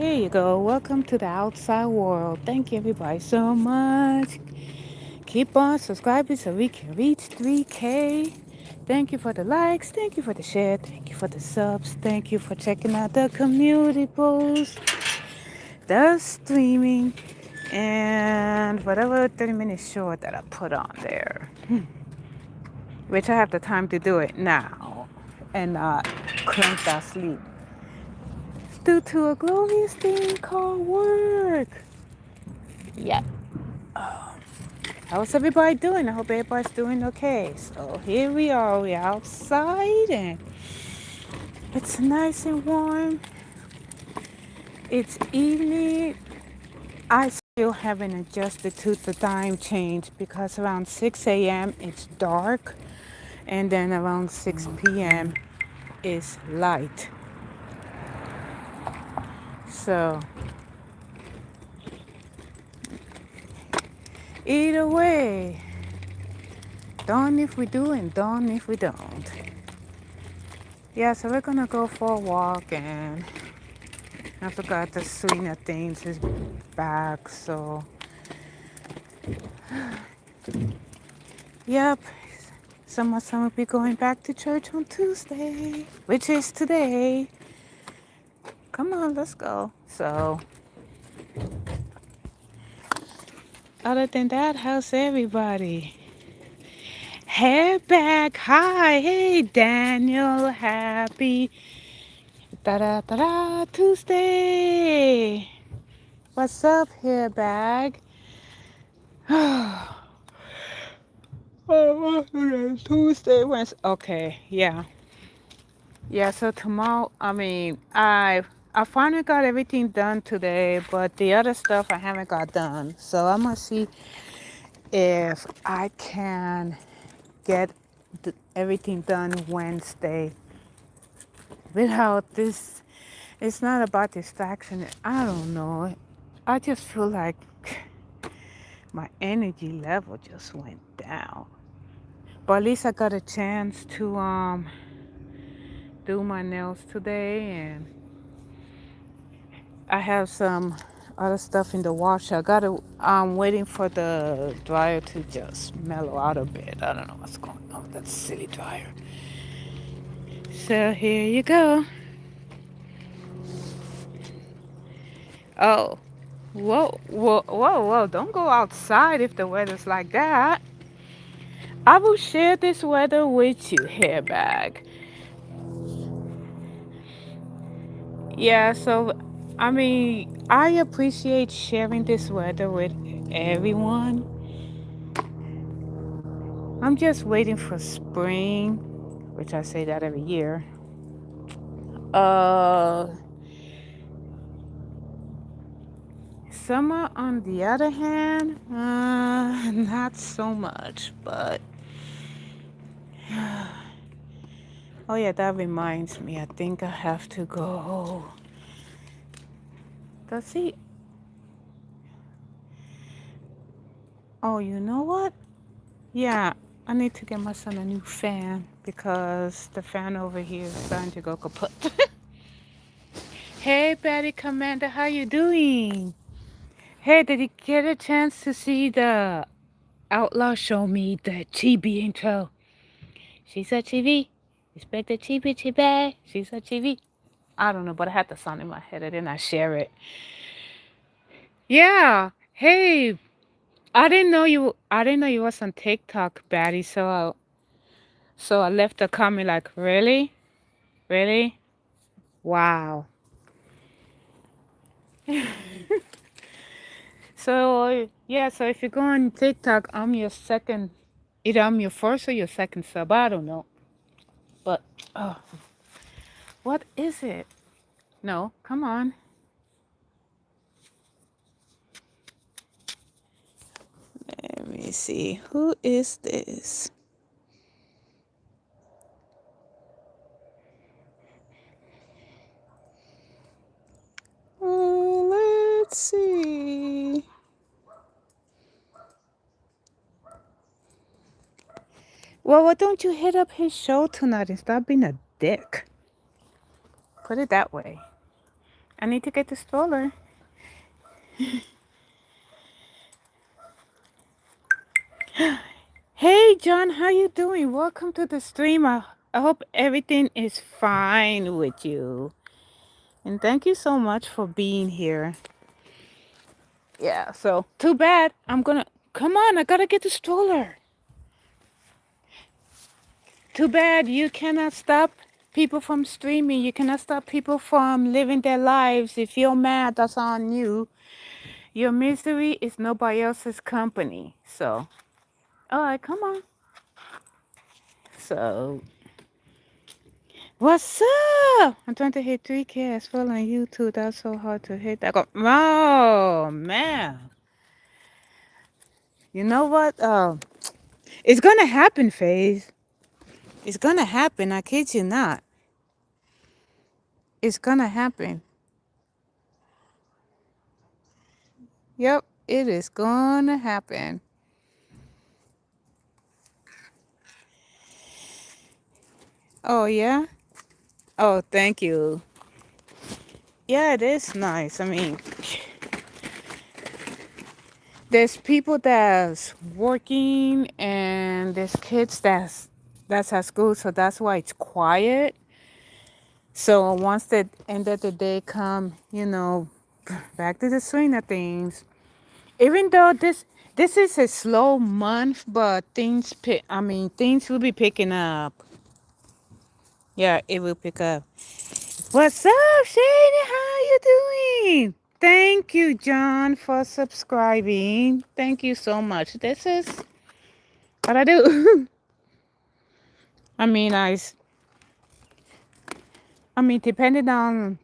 Here you go. Welcome to the outside world. Thank you, everybody, so much. Keep on subscribing so we can reach 3K. Thank you for the likes. Thank you for the share. Thank you for the subs. Thank you for checking out the community post, the streaming, and whatever 30-minute short that I put on there, which I have the time to do it now and not cranked out sleep due to a glorious thing called work. Yeah. How's everybody doing? I hope everybody's doing okay. So here we are. We're outside and it's nice and warm. It's evening. I still haven't adjusted to the time change because around 6 a.m. it's dark and then around 6 p.m. is light. So either way, darn if we do and darn if we don't. Yeah, so we're gonna go for a walk and I forgot the Serena things is back, so yep. Some of us will be going back to church on Tuesday, which is today. Come on, let's go. So other than that, how's everybody? Hey back. Hi, hey Daniel. Happy da Tuesday. What's up, hair bag? Tuesday, Wednesday. Okay, yeah. Yeah, so tomorrow, I finally got everything done today, but the other stuff I haven't got done. So I'm gonna see if I can get everything done Wednesday without this. It's not about distraction. I don't know. I just feel like my energy level just went down. But at least I got a chance to do my nails today, and I have some other stuff in the washer. I'm waiting for the dryer to just mellow out a bit. I don't know what's going on with that silly dryer. So here you go. Oh, whoa. Don't go outside if the weather's like that. I will share this weather with you, hair bag. Yeah, so I appreciate sharing this weather with everyone. I'm just waiting for spring, which I say that every year. Uh, Summer, on the other hand, not so much. But oh yeah, that reminds me. I think I have to go. Does he? Oh, you know what? Yeah, I need to get my son a new fan because the fan over here is starting to go kaput. Hey, Betty Commander, how you doing? Hey, did you get a chance to see the Outlaw show me the chibi intro? She's a chibi. Respect the chibi chibi. She's a chibi. I don't know, but I had the song in my head. I did not share it. Yeah. Hey, I didn't know you. I didn't know you was on TikTok, Betty. So I left a comment like, really, really, wow. So yeah. So if you go on TikTok, I'm your second. Either I'm your first or your second sub. I don't know. But oh, what is it? No, come on. Let me see. Who is this? Let's see. Well, why don't you hit up his show tonight and stop being a dick? Put it that way. I need to get the stroller. Hey John, how you doing? Welcome to the stream. I hope everything is fine with you. And thank you so much for being here. Yeah, so too bad. Come on, I gotta get the stroller. Too bad you cannot stop people from streaming. You cannot stop people from living their lives. If you're mad, that's on you. Your misery is nobody else's company. So, all right, come on. So, what's up? I'm trying to hit 3K as well on YouTube. That's so hard to hit. Oh, man. You know what? It's gonna happen, FaZe. It's gonna happen. I kid you not. It's gonna happen. Yep, it is gonna happen. Oh, yeah? Oh, thank you. Yeah, it is nice. I mean, there's people that's working and there's kids that's at school, so that's why it's quiet. So once the end of the day come, back to the swing of things. Even though this is a slow month, but things will be picking up. Yeah, it will pick up. What's up, Shady? How you doing? Thank you, John, for subscribing. Thank you so much. This is what I do. I mean, depending on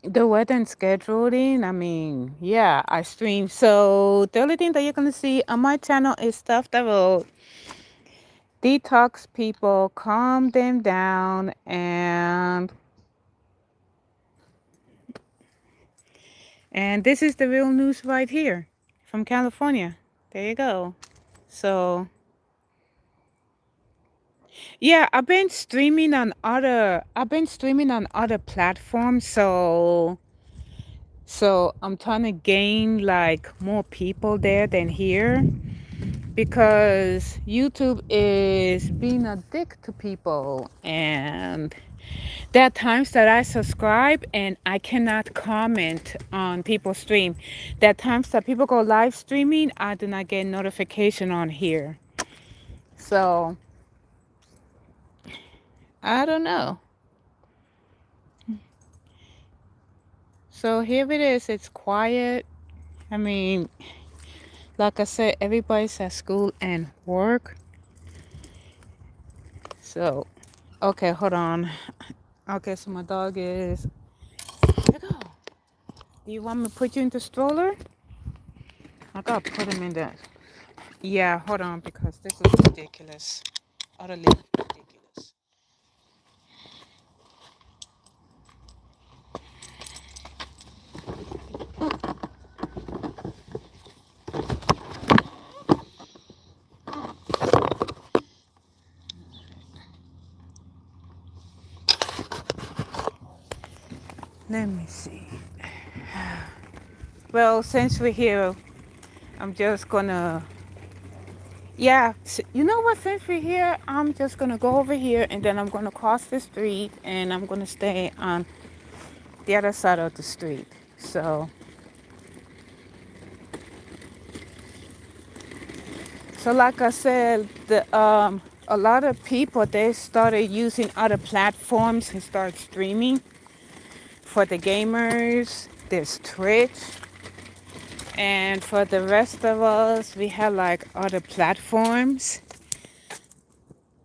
the weather and scheduling, yeah, I stream. So the only thing that you're gonna see on my channel is stuff that will detox people, calm them down, and this is the real news right here from California. There you go. So yeah, I've been streaming on other platforms, so I'm trying to gain like more people there than here because YouTube is being a dick to people, and there are times that I subscribe and I cannot comment on people's stream. There are times that people go live streaming, I do not get notification on here. So I don't know. So here it is. It's quiet. I mean, like I said, everybody's at school and work. So, okay, hold on. Okay, so my dog is. Let go. Do you want me to put you in the stroller? I gotta put him in there. Yeah, hold on, because this is ridiculous. Utterly ridiculous. Let me see. Well, since we're here, I'm just gonna. Yeah, you know what? Since we're here, I'm just gonna go over here and then I'm gonna cross the street and I'm gonna stay on the other side of the street. So like I said, a lot of people they started using other platforms and start streaming. For the gamers, there's Twitch, and for the rest of us, we have like other platforms.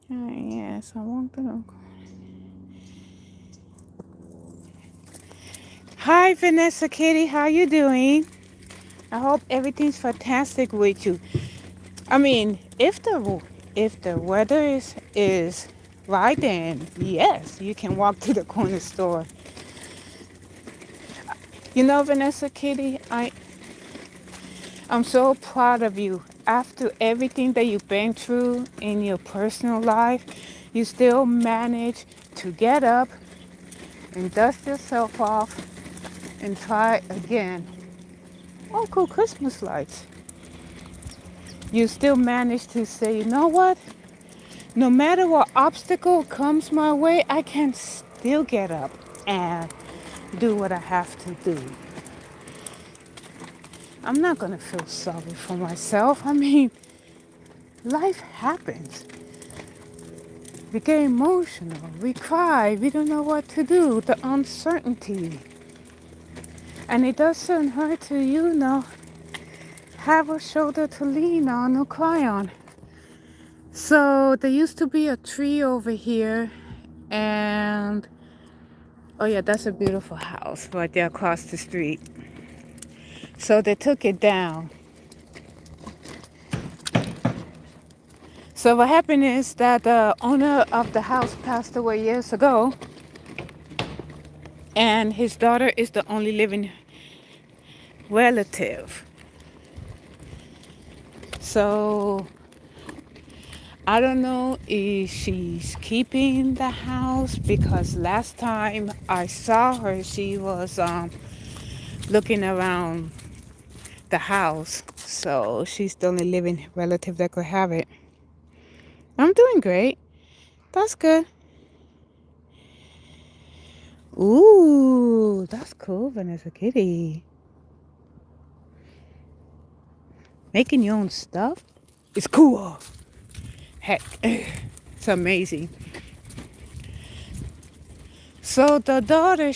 Yes, I want to. Hi, Vanessa Kitty, how you doing? I hope everything's fantastic with you. I mean, if the weather is right, then yes, you can walk to the corner store. You know, Vanessa Kitty, I'm so proud of you. After everything that you've been through in your personal life, you still manage to get up and dust yourself off and try again. Oh, cool Christmas lights. You still manage to say, you know what? No matter what obstacle comes my way, I can still get up and do what I have to do. I'm not going to feel sorry for myself. I mean, life happens. We get emotional. We cry. We don't know what to do. The uncertainty. And it doesn't hurt to, have a shoulder to lean on or cry on. So there used to be a tree over here. And, oh yeah, that's a beautiful house right there across the street. So they took it down. So what happened is that the owner of the house passed away years ago, and his daughter is the only living relative. So I don't know if she's keeping the house, because last time I saw her, she was looking around the house. So she's the only living relative that could have it. I'm doing great. That's good. Ooh, that's cool, Vanessa Kitty. Making your own stuff is cool. Heck, it's amazing. So the daughter,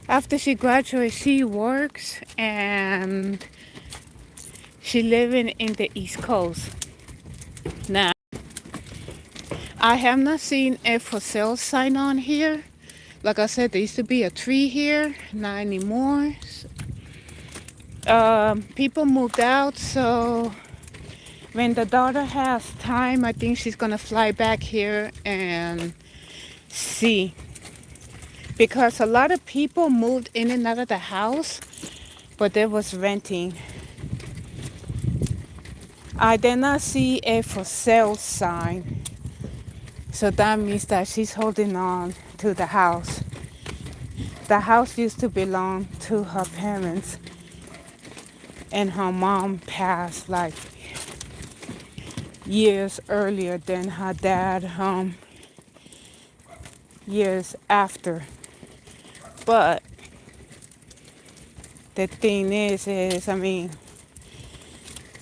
after she graduates, she works, and she living in the East Coast. Now, I have not seen a for sale sign on here. Like I said, there used to be a tree here, not anymore. People moved out, so when the daughter has time, I think she's gonna fly back here and see. Because a lot of people moved in and out of the house, but they was renting. I did not see a for sale sign. So that means that she's holding on to the house. The house used to belong to her parents, and her mom passed like years earlier than her dad, years after. But the thing is, I mean,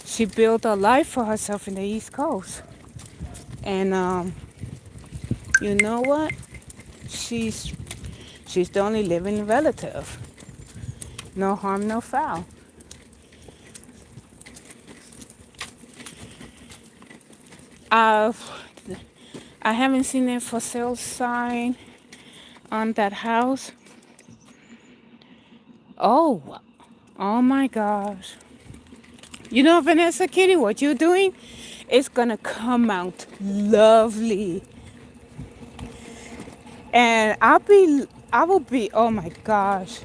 she built a life for herself in the East Coast. And you know what? She's the only living relative. No harm, no foul. I haven't seen a for sale sign on that house. Oh my gosh. You know, Vanessa Kitty, what you're doing is gonna come out lovely. And I will be, oh my gosh.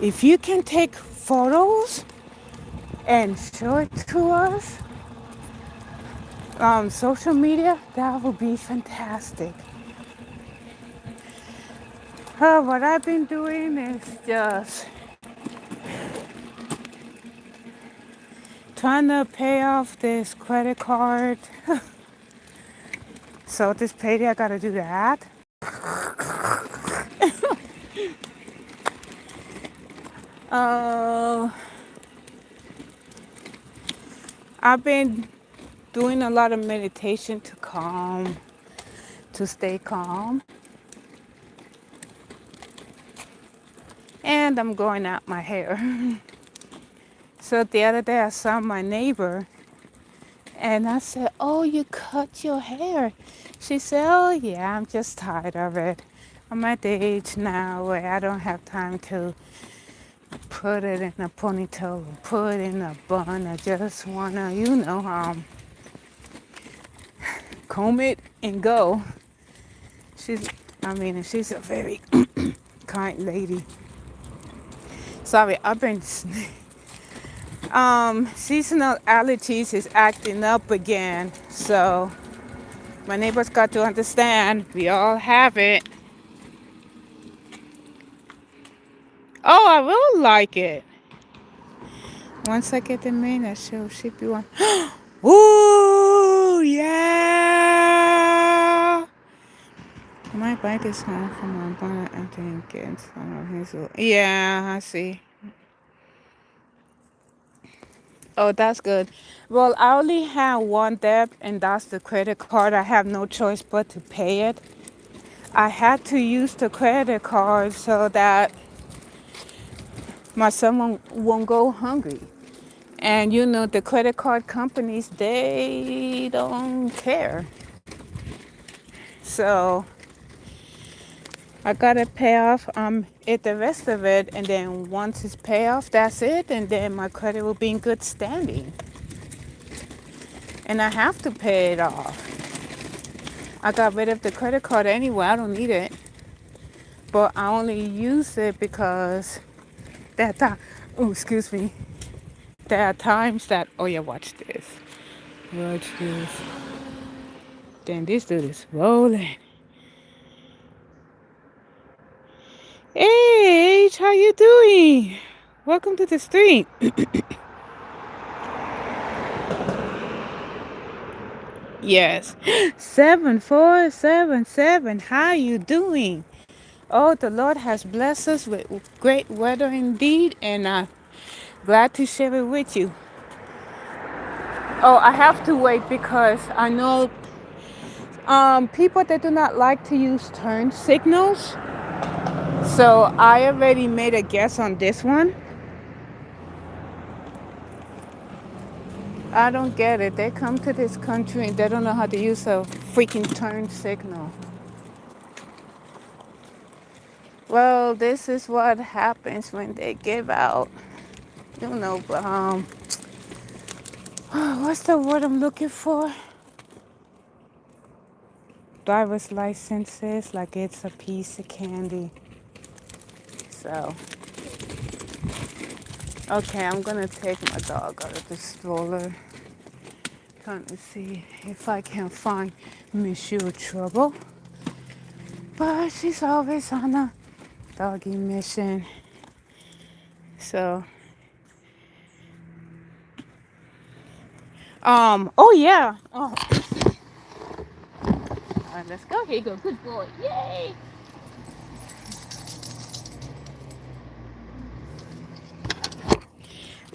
If you can take photos and show it to us on social media, that would be fantastic. What I've been doing is just trying to pay off this credit card. So this payday, I gotta do that. I've been doing a lot of meditation to stay calm. And I'm growing out my hair. So the other day I saw my neighbor, and I said, "Oh, you cut your hair." She said, "Oh yeah, I'm just tired of it. I'm at the age now where I don't have time to put it in a ponytail, put it in a bun. I just wanna, comb it and go." She's a very kind lady. Sorry, I've been seasonal allergies is acting up again. So my neighbors got to understand, we all have it. Oh, I will like it. Once I get the main, I should be one. Ooh, yeah. My bike is home from my bonnet. I think it's Hazel. Yeah, I see. Oh, that's good. Well, I only have one debt, and that's the credit card. I have no choice but to pay it. I had to use the credit card so that my son won't go hungry. And you know, the credit card companies, they don't care. So I gotta pay off the rest of it, and then once it's paid off, that's it, and then my credit will be in good standing. And I have to pay it off. I got rid of the credit card anyway. I don't need it, but I only use it because that time. Oh, excuse me. There are times that. Oh yeah, watch this. Watch this. Then this dude is rolling. Hey, H, how you doing? Welcome to the stream. Yes. 7477. How you doing? Oh, the Lord has blessed us with great weather indeed, and I'm glad to share it with you. Oh, I have to wait because I know people that do not like to use turn signals. So I already made a guess on this one. I don't get it. They come to this country and they don't know how to use a freaking turn signal. Well, this is what happens when they give out, you know, what's the word I'm looking for? Driver's licenses, like it's a piece of candy. So, okay, I'm gonna take my dog out of the stroller. Trying to see if I can find Monsieur Trouble. But she's always on a doggy mission. So, oh yeah. Oh, all right, let's go. Here you go. Good boy. Yay!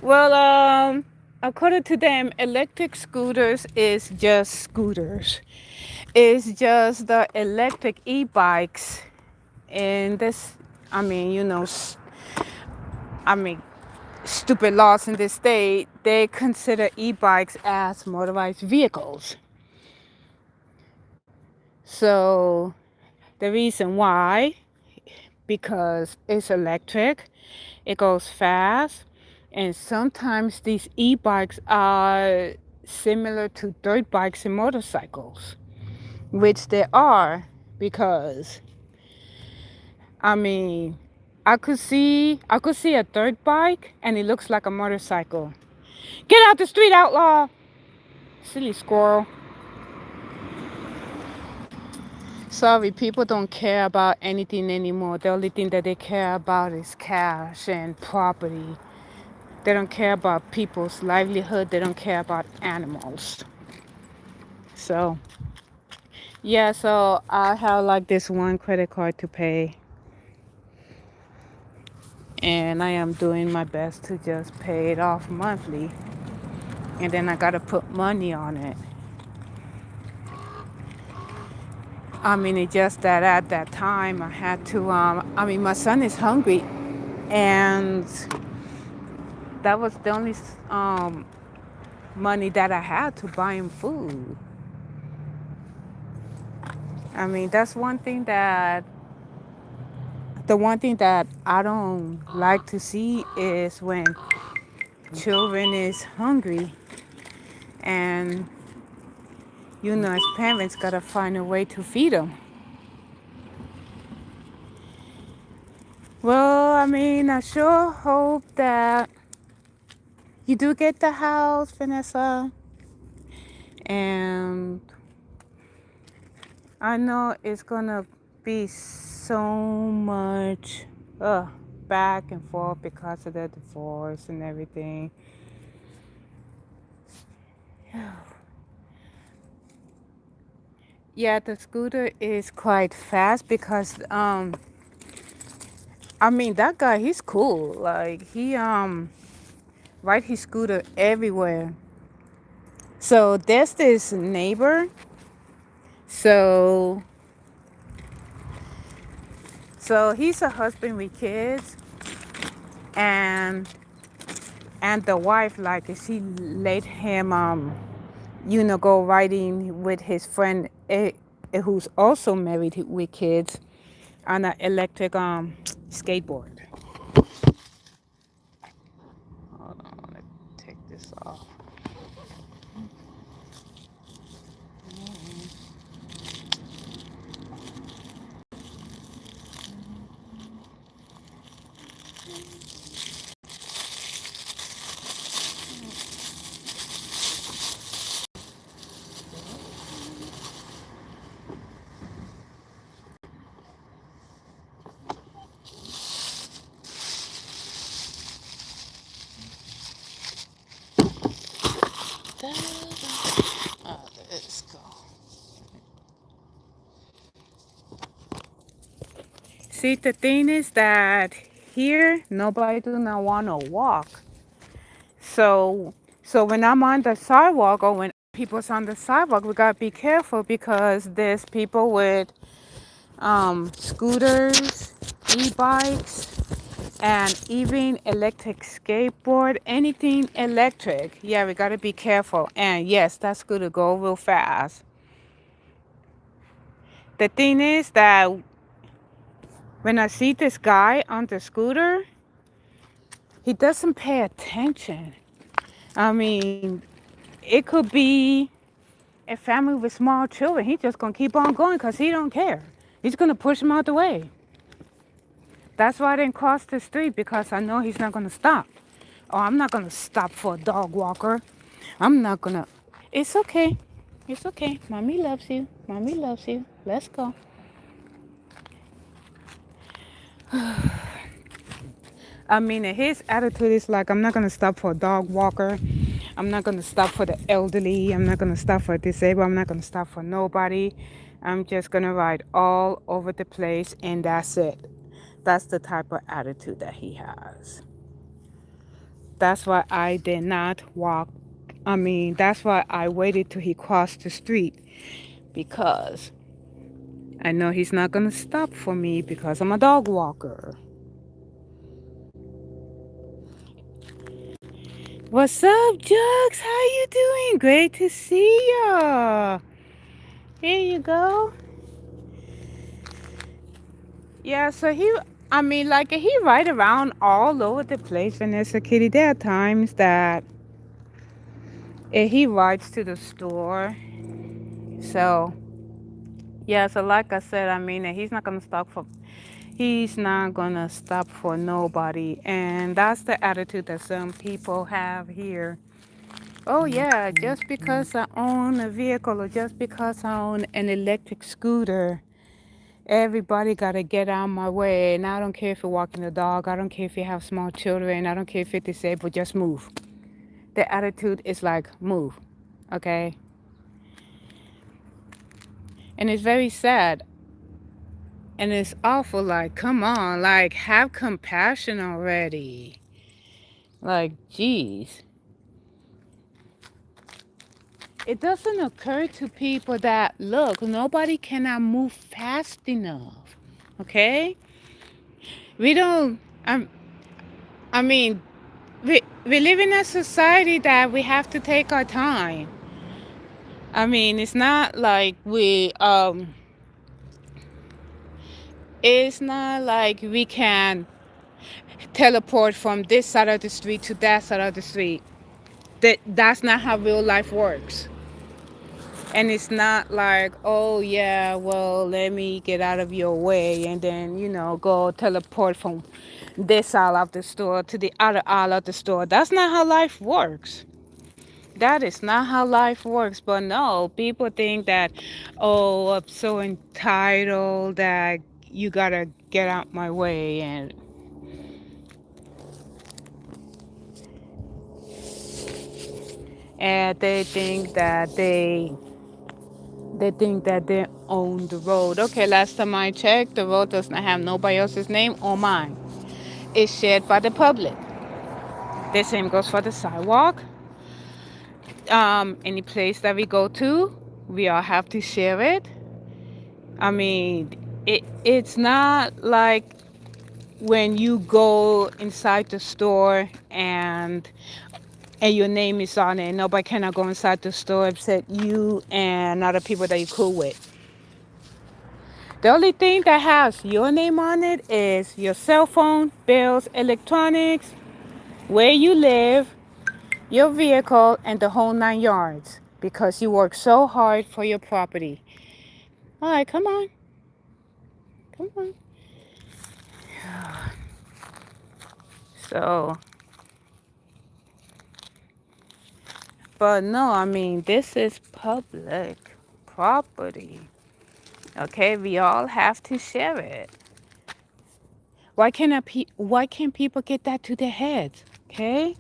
Well, according to them, electric scooters is just scooters. It's just the electric e-bikes. And this, I mean, you know, I mean, stupid laws in this state, they consider e-bikes as motorized vehicles. So the reason why, because it's electric, it goes fast, and sometimes these e-bikes are similar to dirt bikes and motorcycles, which they are, because I mean, I could see a dirt bike and it looks like a motorcycle. Get out the street, outlaw! Silly squirrel. Sorry, people don't care about anything anymore. The only thing that they care about is cash and property. They don't care about people's livelihood. They don't care about animals. So, yeah, so I have like this one credit card to pay. And I am doing my best to just pay it off monthly. And then I got to put money on it. I mean, it's just that at that time I had to, my son is hungry. And that was the only money that I had to buy him food. I mean, that's the one thing that I don't like to see is when children is hungry, and you know, as parents gotta find a way to feed them. Well, I mean, I sure hope that you do get the house, Vanessa, and I know it's gonna be so much. Ugh. back and forth because of the divorce and everything. Yeah, the scooter is quite fast because I mean that guy he's cool. Like he ride his scooter everywhere. So there's this neighbor. So he's a husband with kids, and the wife like she let him go riding with his friend who's also married with kids on an electric skateboard. Hold on, let's take this off. Oh, let's go. See, the thing is that here nobody do not want to walk. So when I'm on the sidewalk or when people's on the sidewalk, we gotta be careful because there's people with scooters, e-bikes, and even electric skateboard, anything electric. Yeah, we gotta be careful. And yes, that scooter go real fast. The thing is that when I see this guy on the scooter, he doesn't pay attention. I mean, it could be a family with small children. He's just gonna keep on going because he don't care. He's gonna push him out the way. That's why I didn't cross the street because I know he's not gonna stop. Oh, I'm not gonna stop for a dog walker. I'm not gonna. It's okay. It's okay. Mommy loves you. Mommy loves you. Let's go. I mean, his attitude is like, I'm not gonna stop for a dog walker. I'm not gonna stop for the elderly. I'm not gonna stop for disabled. I'm not gonna stop for nobody. I'm just gonna ride all over the place, and that's it. That's the type of attitude that he has. That's why I did not walk. I mean, that's why I waited till he crossed the street because I know he's not gonna stop for me because I'm a dog walker. What's up, Jugs? How you doing? Great to see ya. Here you go. Yeah, so I mean, like, he ride around all over the place, Vanessa Kitty. There are times that he rides to the store. So, yeah, so like I said, I mean, he's not gonna stop for nobody. And that's the attitude that some people have here. Oh yeah, just because I own a vehicle or just because I own an electric scooter, everybody gotta get out of my way. And I don't care if you're walking a dog, I don't care if you have small children, I don't care if you're disabled, just move. The attitude is like, move, okay? And it's very sad. And it's awful, like, come on, like, have compassion already. Like, geez. It doesn't occur to people that, look, nobody cannot move fast enough, okay? We don't, I mean, we live in a society that we have to take our time. I mean, it's not like we can teleport from this side of the street to that side of the street. That's not how real life works. And it's not like, oh yeah, well, let me get out of your way and then, go teleport from this aisle of the store to the other aisle of the store. That's not how life works. That is not how life works. But no, people think that, oh, I'm so entitled that you gotta get out my way. And and they think that they own the road. Okay, last time I checked, the road does not have nobody else's name or mine. It's shared by the public. The same goes for the sidewalk. Any place that we go to, we all have to share it. I mean, it's not like when you go inside the store and your name is on it. Nobody cannot go inside the store except you and other people that you're cool with. The only thing that has your name on it is your cell phone, bills, electronics, where you live, your vehicle, and the whole 9 yards because you work so hard for your property. All right, come on. Come on. So, but no, I mean, this is public property. Okay, we all have to share it. Why can't people get that to their heads? Okay?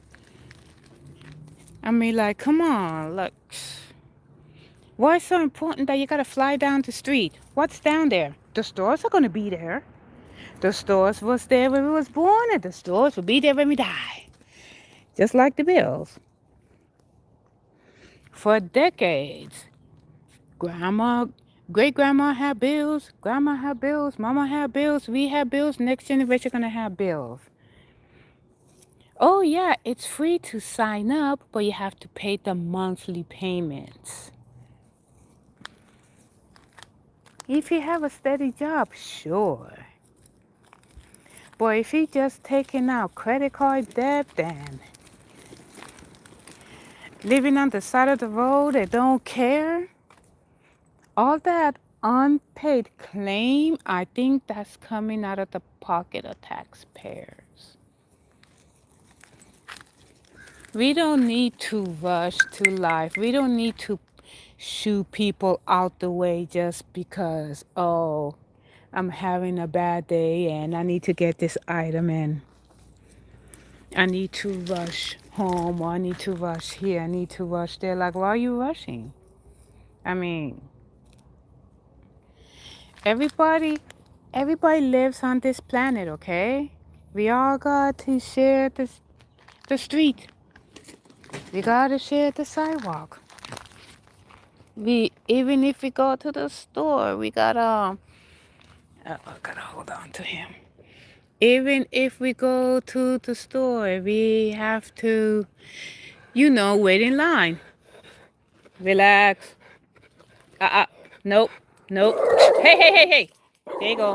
I mean, like, come on, look. Why is it so important that you gotta fly down the street? What's down there? The stores are gonna be there. The stores was there when we was born, and the stores will be there when we die. Just like the bills. For decades, grandma, great grandma had bills, grandma had bills, mama had bills, we had bills, next generation gonna have bills. Oh yeah, it's free to sign up, but you have to pay the monthly payments. If you have a steady job, sure. But if you just taking out credit card debt and living on the side of the road and don't care, all that unpaid claim, I think that's coming out of the pocket of taxpayers. We don't need to rush to life. We don't need to shoo people out the way just because, oh, I'm having a bad day and I need to get this item in. I need to rush home or I need to rush here. I need to rush there. Like, why are you rushing? I mean, everybody everybody lives on this planet, okay? We all got to share the street. We got to share the sidewalk. Even if we go to the store, we gotta I gotta hold on to him. Even if we go to the store, we have to, wait in line. Relax. Uh, nope, nope. Hey. There you go.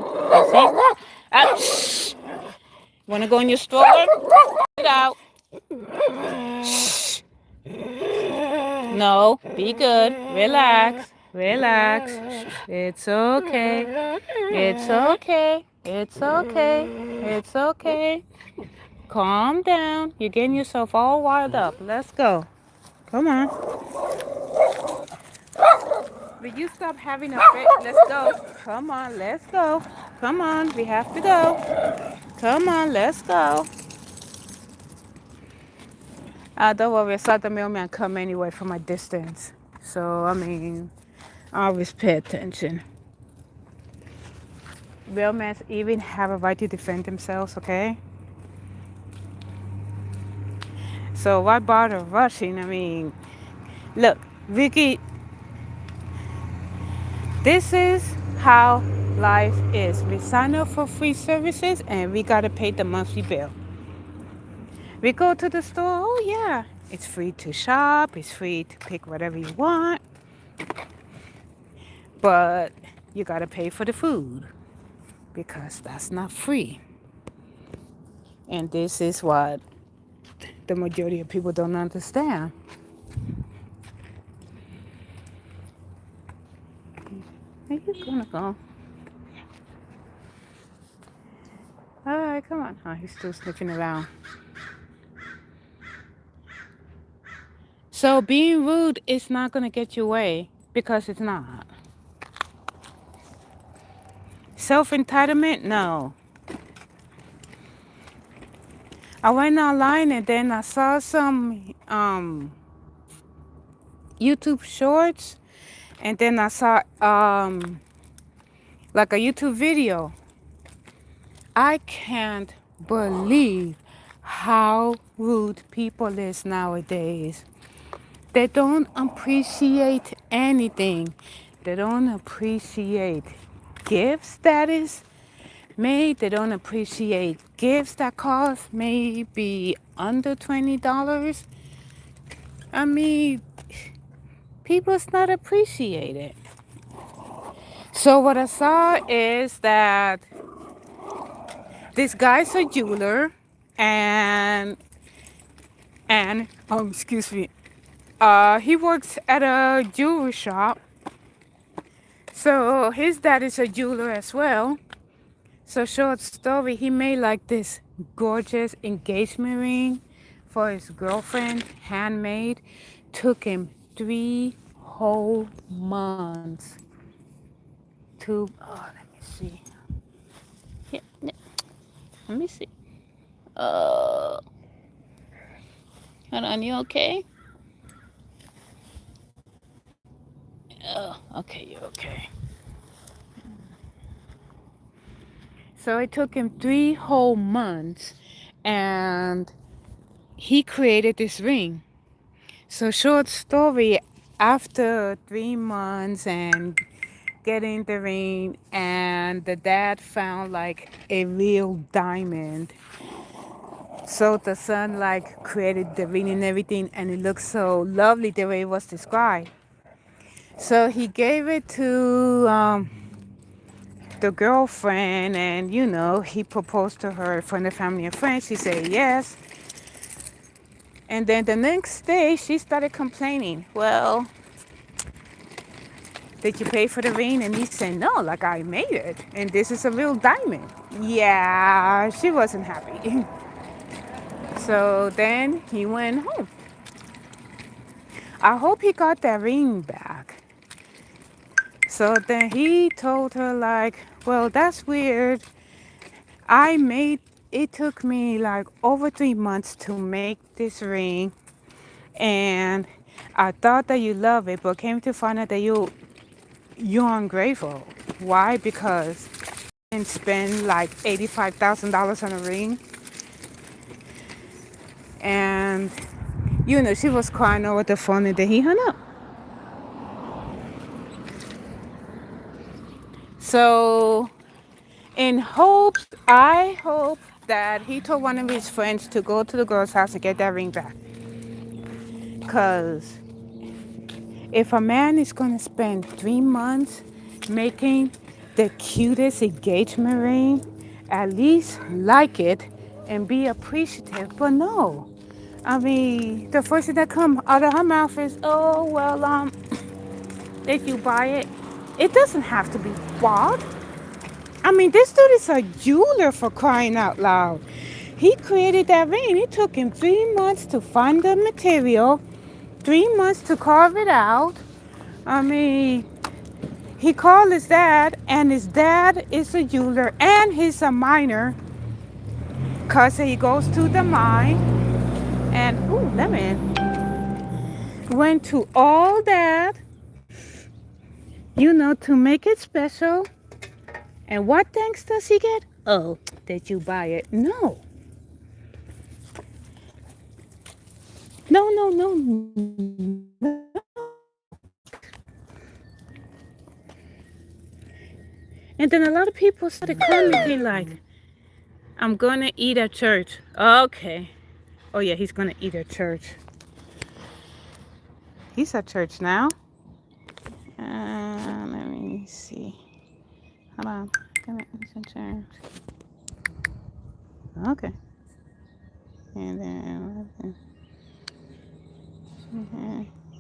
You see? Shh. Wanna go in your stroller? Get out. Shh. No, be good. Relax. Relax. It's okay. It's okay. It's okay. It's okay. Calm down. You're getting yourself all wired up. Let's go. Come on. Will you stop having a fit? Let's go. Come on, let's go. Come on, we have to go. Come on, let's go. Don't worry, I saw the mailman come anyway from a distance. So, I mean, I always pay attention. Mailmen even have a right to defend themselves, okay? So why bother rushing? I mean, look, Vicky, this is how life is. We sign up for free services and we gotta pay the monthly bill. We go to the store, oh yeah, it's free to shop, it's free to pick whatever you want, but you gotta pay for the food because that's not free. And this is what the majority of people don't understand. Where you gonna go? All right, come on. Oh, he's still sniffing around. So being rude is not gonna get you away because it's not. Self-entitlement? No. I went online and then I saw some YouTube shorts, and then I saw like a YouTube video. I can't believe how rude people is nowadays. They don't appreciate anything. They don't appreciate gifts that is made. They don't appreciate gifts that cost maybe under $20. I mean, people's not appreciate it. So what I saw is that this guy's a jeweler, and excuse me, he works at a jewelry shop. So his dad is a jeweler as well. So short story, he made like this gorgeous engagement ring for his girlfriend, handmade. Took him 3 whole months to, oh, let me see. Yeah, let me see. Hold on, you okay? Oh, okay, you're okay. So it took him 3 whole months, and he created this ring. So short story, after 3 months and getting the ring, and the dad found like a real diamond. So the son like created the ring and everything, and it looked so lovely the way it was described. So he gave it to the girlfriend, and he proposed to her in front of family and friends. She said yes. And then the next day she started complaining. Well, did you pay for the ring? And he said no, like I made it, and this is a real diamond. Yeah, she wasn't happy. So then he went home. I hope he got that ring back. So then he told her like, well, that's weird. It took me like over 3 months to make this ring, and I thought that you love it, but came to find out that you're ungrateful. Why? Because you didn't spend like $85,000 on a ring. And she was crying over the phone, and then he hung up. So I hope that he told one of his friends to go to the girl's house to get that ring back. Because if a man is going to spend 3 months making the cutest engagement ring, at least like it and be appreciative. But no. I mean, the first thing that comes out of her mouth is, oh, well, did you buy it? It doesn't have to be bought. I mean, this dude is a jeweler, for crying out loud. He created that ring. It took him 3 months to find the material, 3 months to carve it out. I mean, he called his dad, and his dad is a jeweler, and he's a miner, because he goes to the mine. And, ooh, lemon. Went to all that, to make it special. And what thanks does he get? Oh, did you buy it? No. No, no, no, no. And then a lot of people started commenting like, I'm going to eat at church. Okay. Oh, yeah, he's going to eat at church. He's at church now. Let me see. Hold on. He's at church. Okay. And then,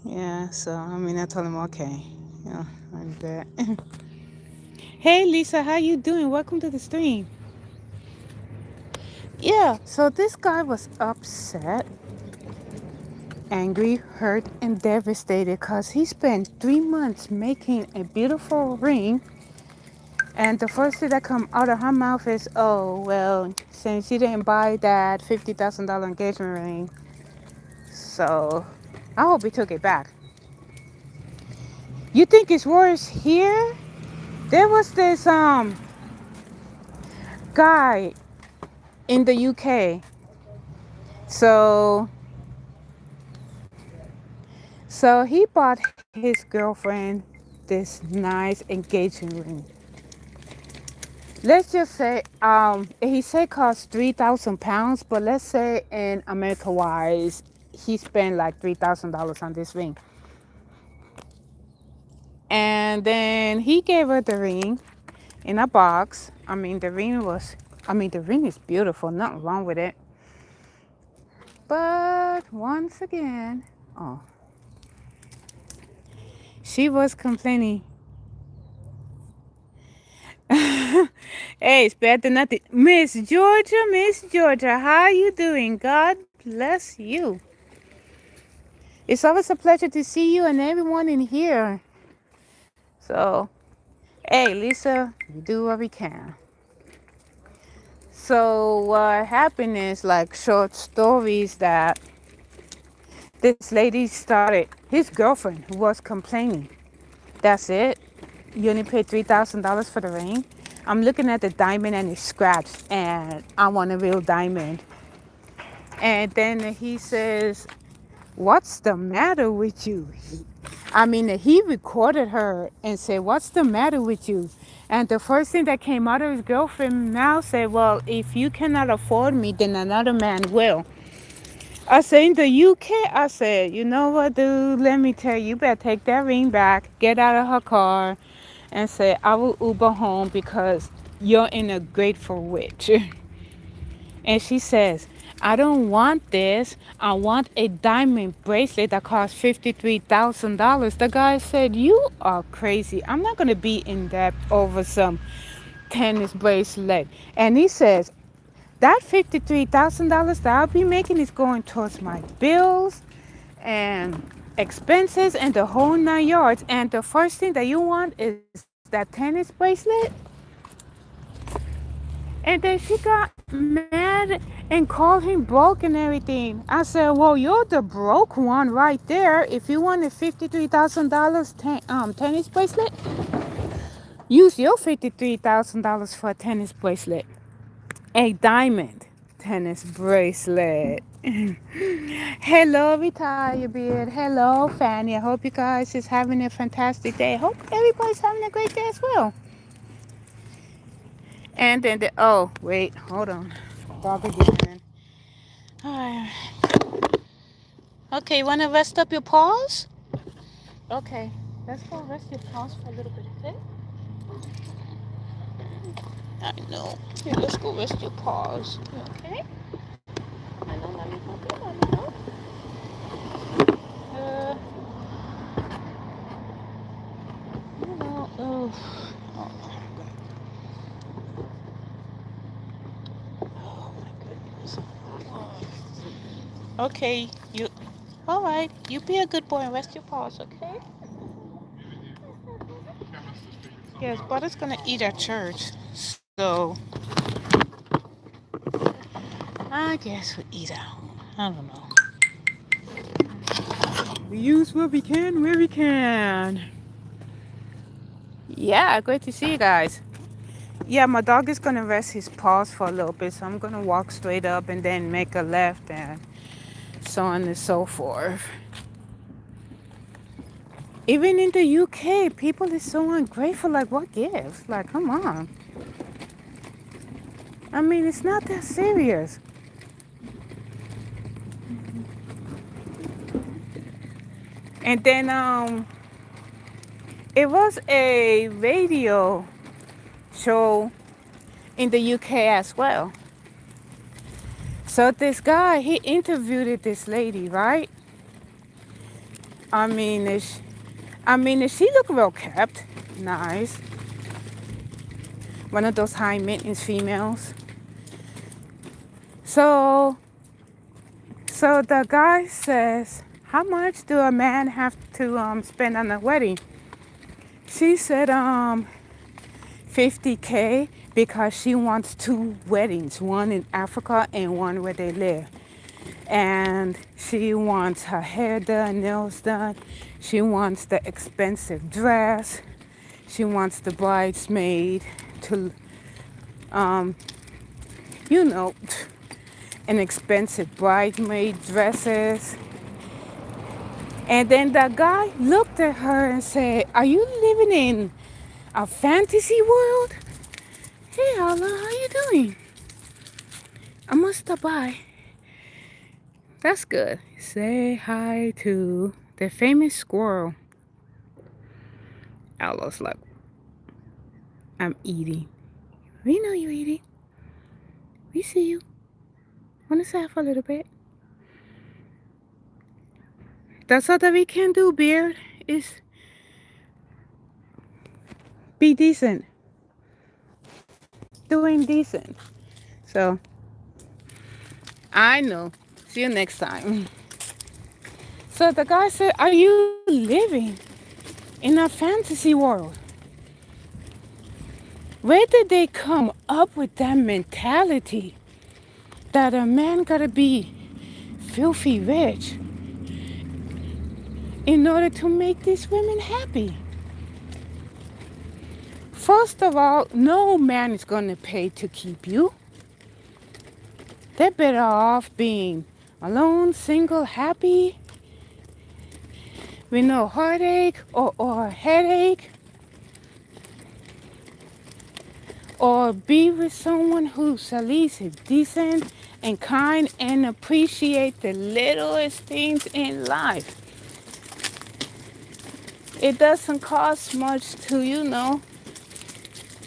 yeah, so, I told him, okay. Like that. Hey, Lisa, how you doing? Welcome to the stream. Yeah, so this guy was upset, angry, hurt, and devastated because he spent 3 months making a beautiful ring, and the first thing that come out of her mouth is, oh, well, since you didn't buy that $50,000 engagement ring, so I hope he took it back. You think it's worse here? There was this guy in the UK. So he bought his girlfriend this nice engagement ring. Let's just say he said cost £3,000, but let's say in America wise, he spent like $3,000 on this ring. And then he gave her the ring in a box. The ring is beautiful, nothing wrong with it. But once again, oh, she was complaining. Hey, it's better than nothing. Miss Georgia, how you doing? God bless you. It's always a pleasure to see you and everyone in here. So, hey, Lisa, we do what we can. So what happened is like short stories that this lady started, his girlfriend who was complaining. That's it. You only paid $3,000 for the ring. I'm looking at the diamond and it's scratched and I want a real diamond. And then he says, what's the matter with you? He recorded her and said, what's the matter with you? And the first thing that came out of his girlfriend's mouth said, well, if you cannot afford me, then another man will. I said, in the UK, I said, you know what, dude, let me tell you, you better take that ring back, get out of her car, and say, I will Uber home because you're in a grateful witch. And she says, I don't want this. I want a diamond bracelet that costs $53,000. The guy said, you are crazy. I'm not going to be in debt over some tennis bracelet. And he says, that $53,000 that I'll be making is going towards my bills and expenses and the whole 9 yards. And the first thing that you want is that tennis bracelet? And then she got mad and called him broke and everything. I said, well, you're the broke one right there. If you want a $53,000 tennis bracelet, use your $53,000 for a tennis bracelet. A diamond tennis bracelet. Hello, Retire Beard. Hello, Fanny. I hope you guys is having a fantastic day. Hope everybody's having a great day as well. And then oh, wait, hold on. Dog again. Alright. Okay, you want to rest up your paws? Okay, let's go rest your paws for a little bit, okay? I know. Here, let's go rest your paws. Okay? I know, let me help you. Let me help. Oh, oh my goodness. Okay, you. All right, you be a good boy and rest your paws, okay? Yes, Butter's gonna eat at church, so I guess we eat out. I don't know. We use what we can where we can. Yeah, great to see you guys. Yeah, my dog is gonna rest his paws for a little bit, so I'm gonna walk straight up and then make a left and so on and so forth. Even in the UK, people is so ungrateful. Like, what gives? Like, come on. It's not that serious. And then it was a radio show in the UK as well. So this guy, he interviewed this lady, right? She looked well kept, nice. One of those high maintenance females. So the guy says, how much do a man have to spend on a wedding? She said 50K because she wants 2 weddings, one in Africa and one where they live. And she wants her hair done, nails done. She wants the expensive dress. She wants the bridesmaid to, um, you know, an expensive bridesmaid dresses. And then the guy looked at her and said, "Are you living in a fantasy world?" Hey, Allah, how you doing? I must stop by. That's good. Say hi to the famous squirrel. Allah's like, I'm eating. We know you're eating. We see you. On the side for a little bit. That's all that we can do, Beard, is be decent. Doing decent. So, I know. See you next time. So the guy said, "Are you living in a fantasy world? Where did they come up with that mentality that a man gotta be filthy rich in order to make these women happy?" First of all, no man is gonna pay to keep you. They're better off being alone, single, happy, with no heartache or headache, or be with someone who's at least decent and kind and appreciate the littlest things in life. It doesn't cost much to,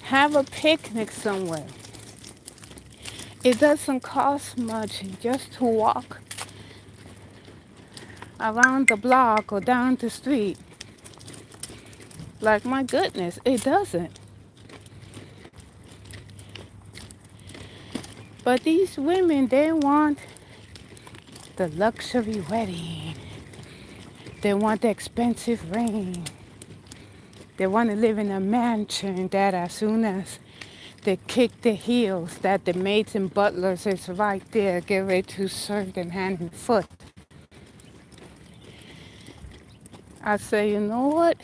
have a picnic somewhere. It doesn't cost much just to walk around the block or down the street. Like, my goodness, it doesn't. But these women, they want the luxury wedding. They want the expensive ring. They want to live in a mansion that as soon as they kick the heels, that the maids and butlers is right there, get ready to serve them hand and foot. I say, you know what?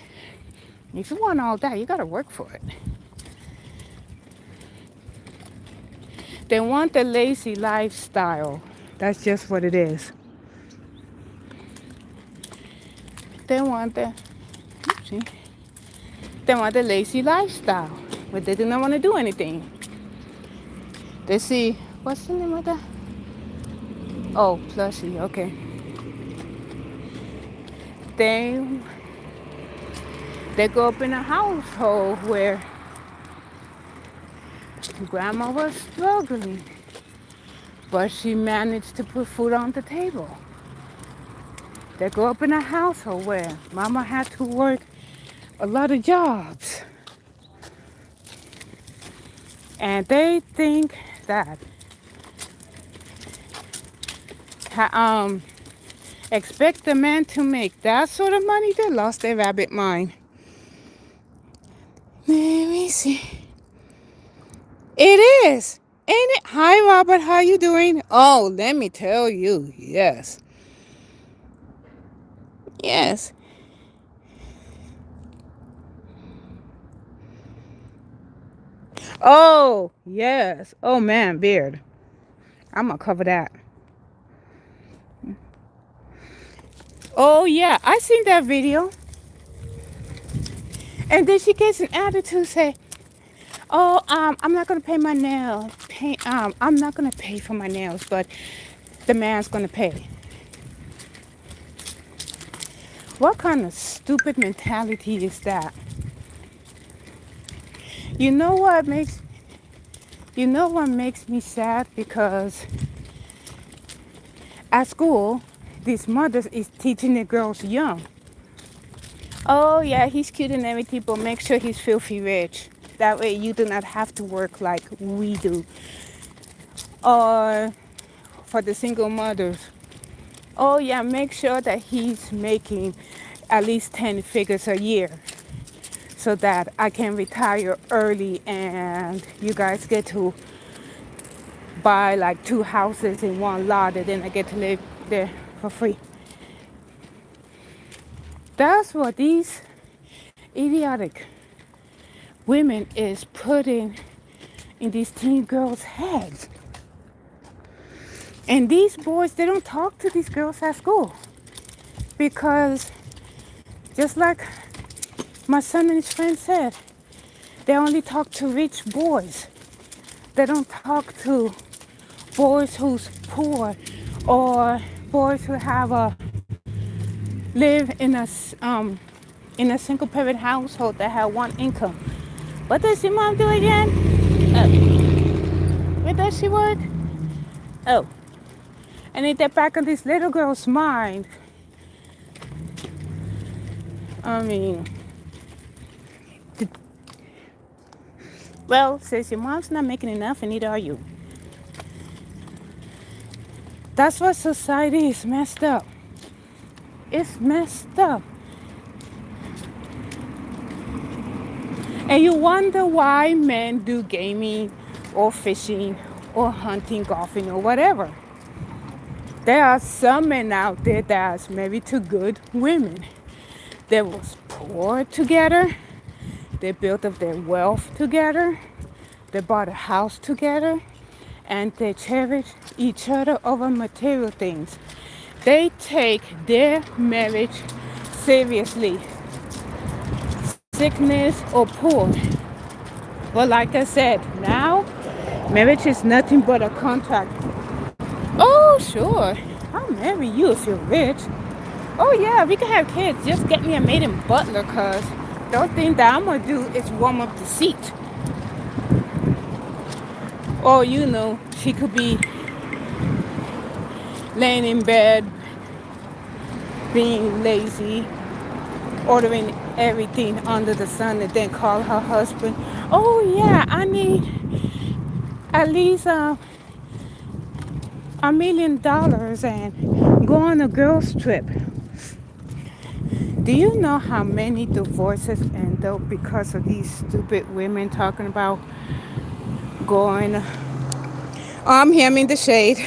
If you want all that, you gotta work for it. They want the lazy lifestyle. That's just what it is. They want they want the lazy lifestyle, but they do not want to do anything. They see, what's the name of that? Oh, plushie, okay. They grow up in a household where grandma was struggling, but she managed to put food on the table. They grow up in a household where mama had to work a lot of jobs. And they think that expect the man to make that sort of money. They lost their rabbit mind. Let me see. It is. Ain't it? Hi, Robert. How you doing? Oh, let me tell you. Yes. Yes. Oh, yes. Oh, man, Beard. I'm going to cover that. Oh, yeah. I seen that video. And then she gets an attitude, say, "Oh, I'm not going to pay my nails. I'm not going to pay for my nails, but the man's going to pay." What kind of stupid mentality is that? You know what makes me sad? Because at school, these mothers is teaching the girls young. Oh yeah, he's cute and everything, but make sure he's filthy rich. That way you do not have to work like we do. Or for the single mothers, oh yeah, make sure that he's making at least 10 figures a year so that I can retire early and you guys get to buy like 2 houses in one lot and then I get to live there for free. That's what these idiotic women is putting in these teen girls' heads. And these boys, they don't talk to these girls at school because just like my son and his friend said, they only talk to rich boys. They don't talk to boys who's poor or boys who have live in a single parent household that have one income. What does your mom do again? Where does she work? Oh, and in the back of this little girl's mind, I mean, well, since your mom's not making enough, and neither are you. That's why society is messed up. It's messed up. And you wonder why men do gaming or fishing or hunting, golfing, or whatever. There are some men out there that's married to good women. They was poor together. They built up their wealth together. They bought a house together. And they cherish each other over material things. They take their marriage seriously, sickness or poor. But like I said, now marriage is nothing but a contract. Oh, sure, I'll marry you if you're rich. Oh yeah, we can have kids. Just get me a maiden butler, cause the only thing that I'm gonna do is warm up the seat. Or she could be laying in bed, being lazy, ordering everything under the sun, and then call her husband. Oh yeah, I need at least $1 million and go on a girls trip. Do you know how many divorces end up because of these stupid women talking about going? I'm here, I'm in the shade.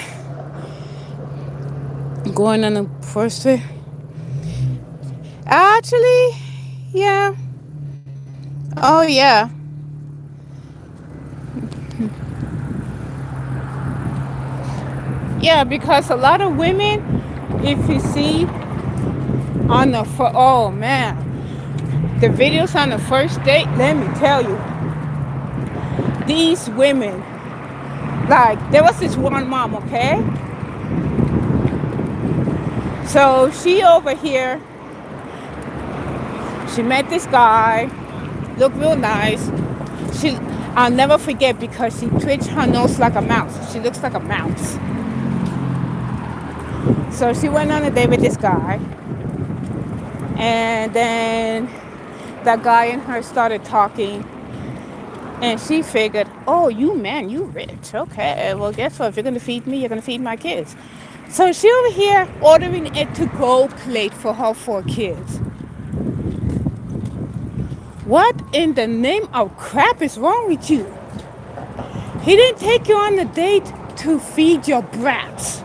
Going on a first trip. Actually, yeah. Oh yeah. Yeah, because a lot of women, if you see on the oh man, the videos on the first date, let me tell you, these women, like there was this one mom, okay? So she over here, she met this guy, looked real nice. I'll never forget because she twitched her nose like a mouse. She looks like a mouse. So she went on a date with this guy. And then that guy and her started talking. And she figured, oh, you rich. Okay, well, guess what? If you're going to feed me, you're going to feed my kids. So she over here ordering a to-go plate for her 4 kids. What in the name of crap is wrong with you? He didn't take you on a date to feed your brats.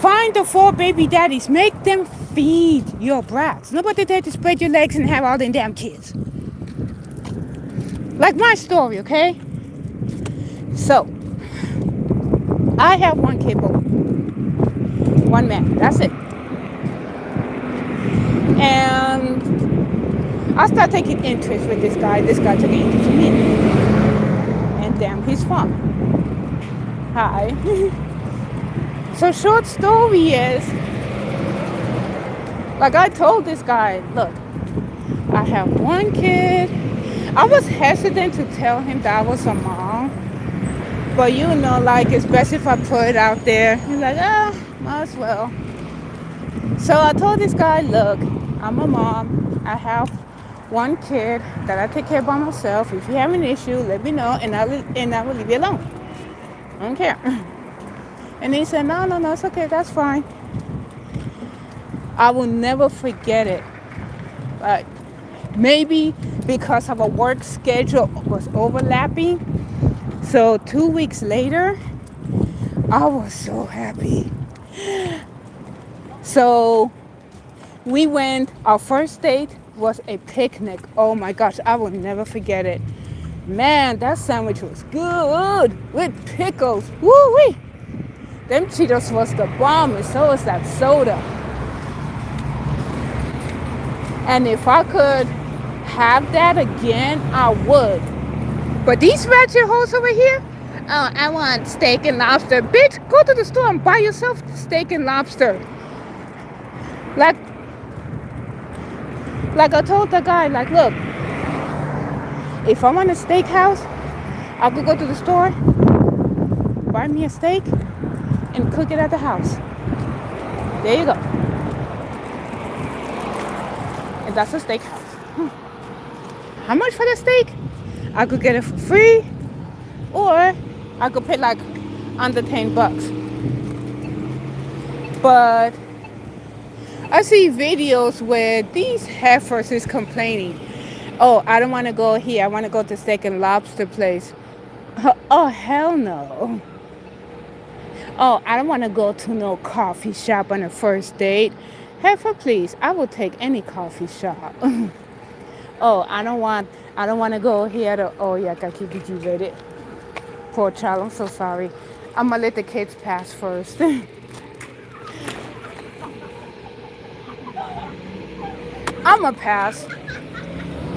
Find the 4 baby daddies. Make them feed your brats. Nobody there to spread your legs and have all them damn kids. Like my story, okay? So, I have 1 kid, boy. 1 man. That's it. And I started taking interest with this guy. This guy took an interest in me. And damn, he's fun. Hi. So short story is, like I told this guy, look, I have 1 kid. I was hesitant to tell him that I was a mom. But like it's best if I put it out there. He's like, might as well. So I told this guy, look, I'm a mom. I have 1 kid that I take care of by myself. If you have an issue, let me know and I will leave you alone. I don't care. And he said, no, it's okay, that's fine. I will never forget it. But maybe because of a work schedule was overlapping. So 2 weeks later, I was so happy. So we went, our first date was a picnic. Oh my gosh, I will never forget it. Man, that sandwich was good with pickles. Woo wee! Them Cheetos was the bomb, and so was that soda. And if I could have that again, I would. But these ratchet hoes over here, oh, I want steak and lobster. Bitch, go to the store and buy yourself steak and lobster. Like, like I told the guy, like, look, if I want a steakhouse, I could go to the store, buy me a steak, and cook it at the house. There you go. And that's a steakhouse. How much for the steak? I could get it for free, or I could pay like under $10. But I see videos where these heifers is complaining. Oh, I don't want to go here. I want to go to steak and lobster place. Oh, hell no. Oh, I don't want to go to no coffee shop on a first date. Heifer, please. I will take any coffee shop. Oh, I don't want to go here to, oh yeah, I gotta keep it G-rated. Poor child, I'm so sorry. I'm gonna let the kids pass first. I'm gonna pass.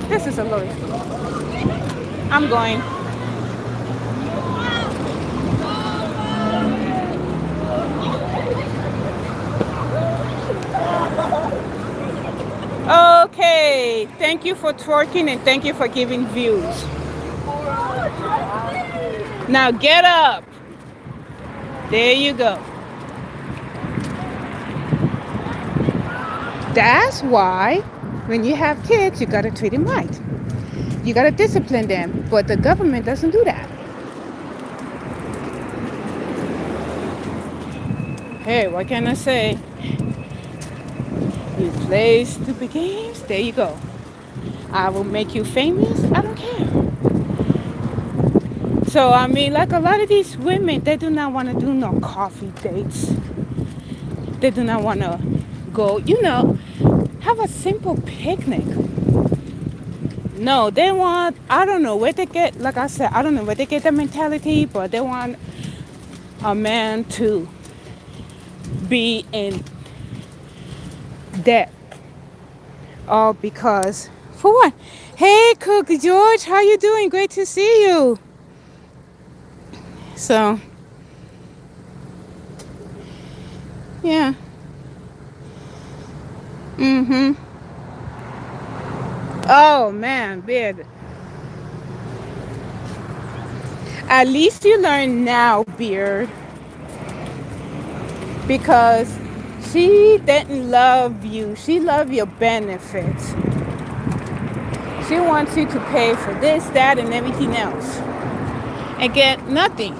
This is a little. I'm going. Okay, thank you for twerking and thank you for giving views. Now get up. There you go. That's why when you have kids, you gotta treat them right. You gotta discipline them, but the government doesn't do that. Hey, what can I say? You play stupid games, there you go. I will make you famous, I don't care. So, I mean, like a lot of these women, they do not want to do no coffee dates. They do not want to go, have a simple picnic. No, they want, I don't know where they get, like I said, I don't know where they get the mentality, but they want a man to be in debt. All because, for what? Hey, Cook George, how you doing? Great to see you. So, yeah. Oh, man, Beard. At least you learn now, Beard. Because she didn't love you. She loved your benefits. She wants you to pay for this, that, and everything else. And get nothing.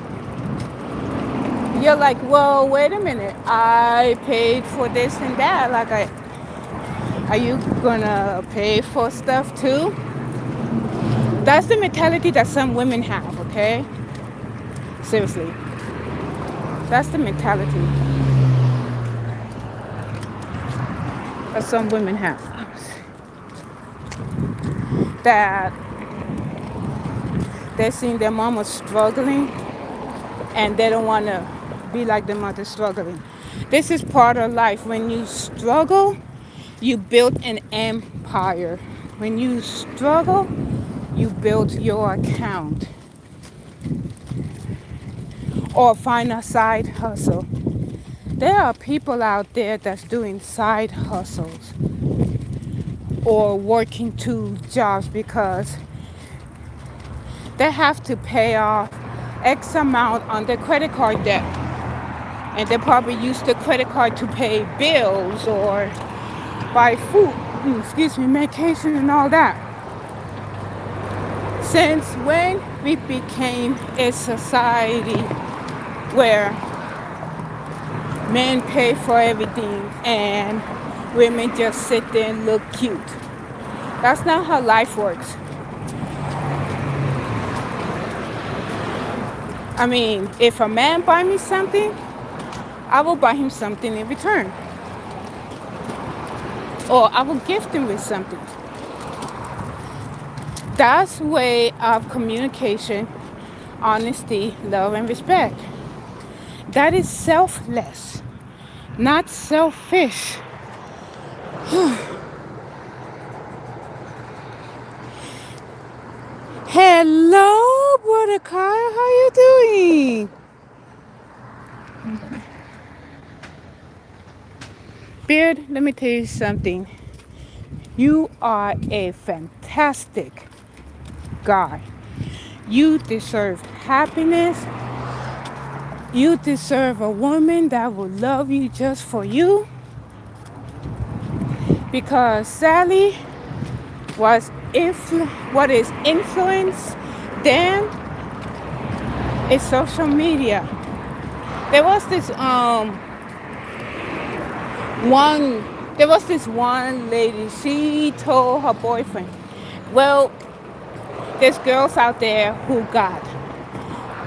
You're like, well, wait a minute. I paid for this and that. Like, are you gonna pay for stuff too? That's the mentality that some women have, okay? Seriously. That's the mentality that some women have. That they're seeing their mama struggling and they don't want to be like their mother struggling. This is part of life. When you struggle, you build an empire. When you struggle, you build your account. Or find a side hustle. There are people out there that's doing side hustles or working 2 jobs because they have to pay off X amount on their credit card debt. And they probably use the credit card to pay bills or buy food, medication and all that. Since when we became a society where men pay for everything and women just sit there and look cute. That's not how life works. I mean, if a man buy me something, I will buy him something in return, or I will gift him with something. That's way of communication, honesty, love, and respect. That is selfless, not selfish. Hello, brother Kyle. How you doing? Beard, let me tell you something. You are a fantastic guy. You deserve happiness. You deserve a woman that will love you just for you. Because Sally what is influence then is social media. There was this one there was this one lady, she told her boyfriend, well, there's girls out there who got,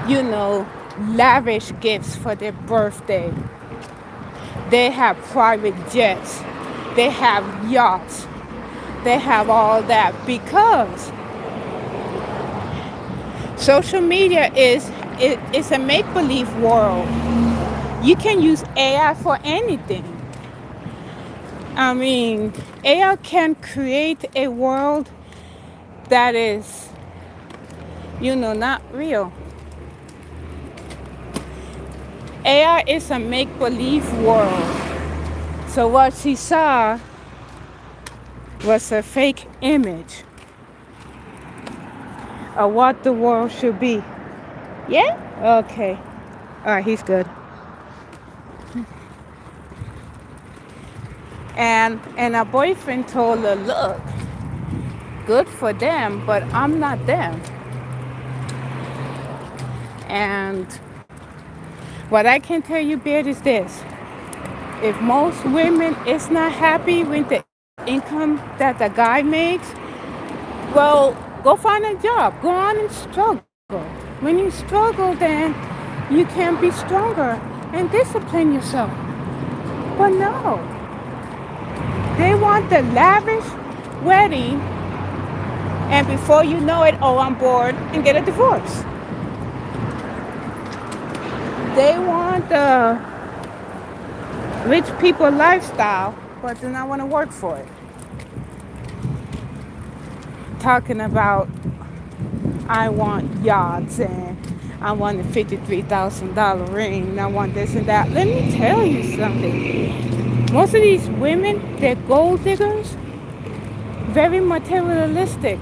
you know, lavish gifts for their birthday. They have private jets. They have yachts. They have all that because social media is a make-believe world. You can use AI for anything. I mean, AI can create a world that is, not real. AI is a make-believe world. So what she saw was a fake image of what the world should be. Yeah? Okay. All right, he's good. And her boyfriend told her, look, good for them, but I'm not them. And what I can tell you, Beard, is this. If most women is not happy with the income that the guy makes, well, go find a job. Go on and struggle. When you struggle, then you can be stronger and discipline yourself. But no. They want the lavish wedding, and before you know it, oh, I'm bored, and get a divorce. They want the rich people lifestyle, but do not want to work for it. Talking about, I want yachts, and I want a $53,000 ring, and I want this and that. Let me tell you something. Most of these women, they're gold diggers, very materialistic.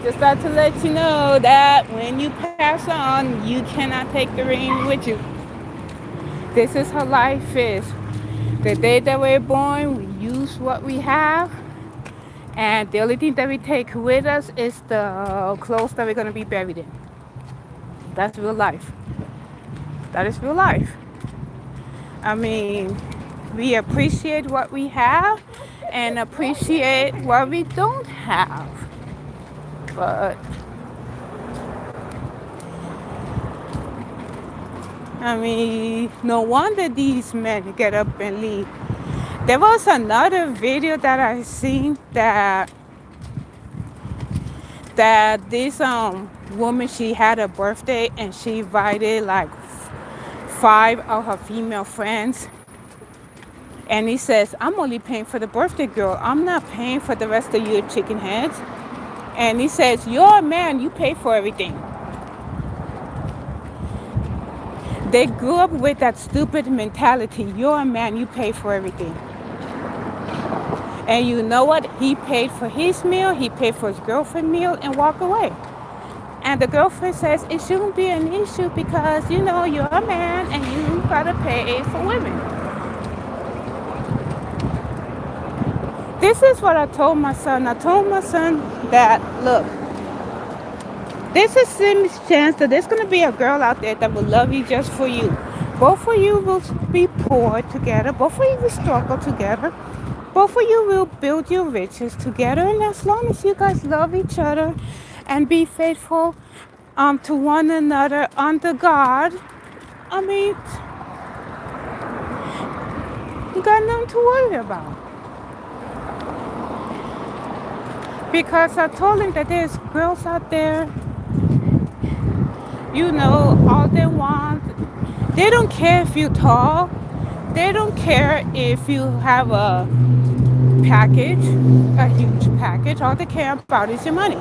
Just got to let you know that when you pass on, you cannot take the ring with you. This is how life is. The day that we're born, we use what we have. And the only thing that we take with us is the clothes that we're going to be buried in. That's real life. That is real life. I mean, we appreciate what we have and appreciate what we don't have. But I mean, no wonder these men get up and leave. There was another video that I seen that this woman, she had a birthday and she invited like 5 of her female friends. And he says, I'm only paying for the birthday girl. I'm not paying for the rest of your chicken heads. And he says, you're a man, you pay for everything. They grew up with that stupid mentality. You're a man, you pay for everything. And you know what? He paid for his meal, he paid for his girlfriend's meal, and walk away. And the girlfriend says, it shouldn't be an issue because, you're a man and you gotta pay for women. This is what I told my son. I told my son that, look, there's a slim chance that there's going to be a girl out there that will love you just for you. Both of you will be poor together. Both of you will struggle together. Both of you will build your riches together. And as long as you guys love each other and be faithful to one another under God, I mean, you got nothing to worry about. Because I told him that there's girls out there, all they want, they don't care if you're tall, they don't care if you have a package, a huge package. All they care about is your money.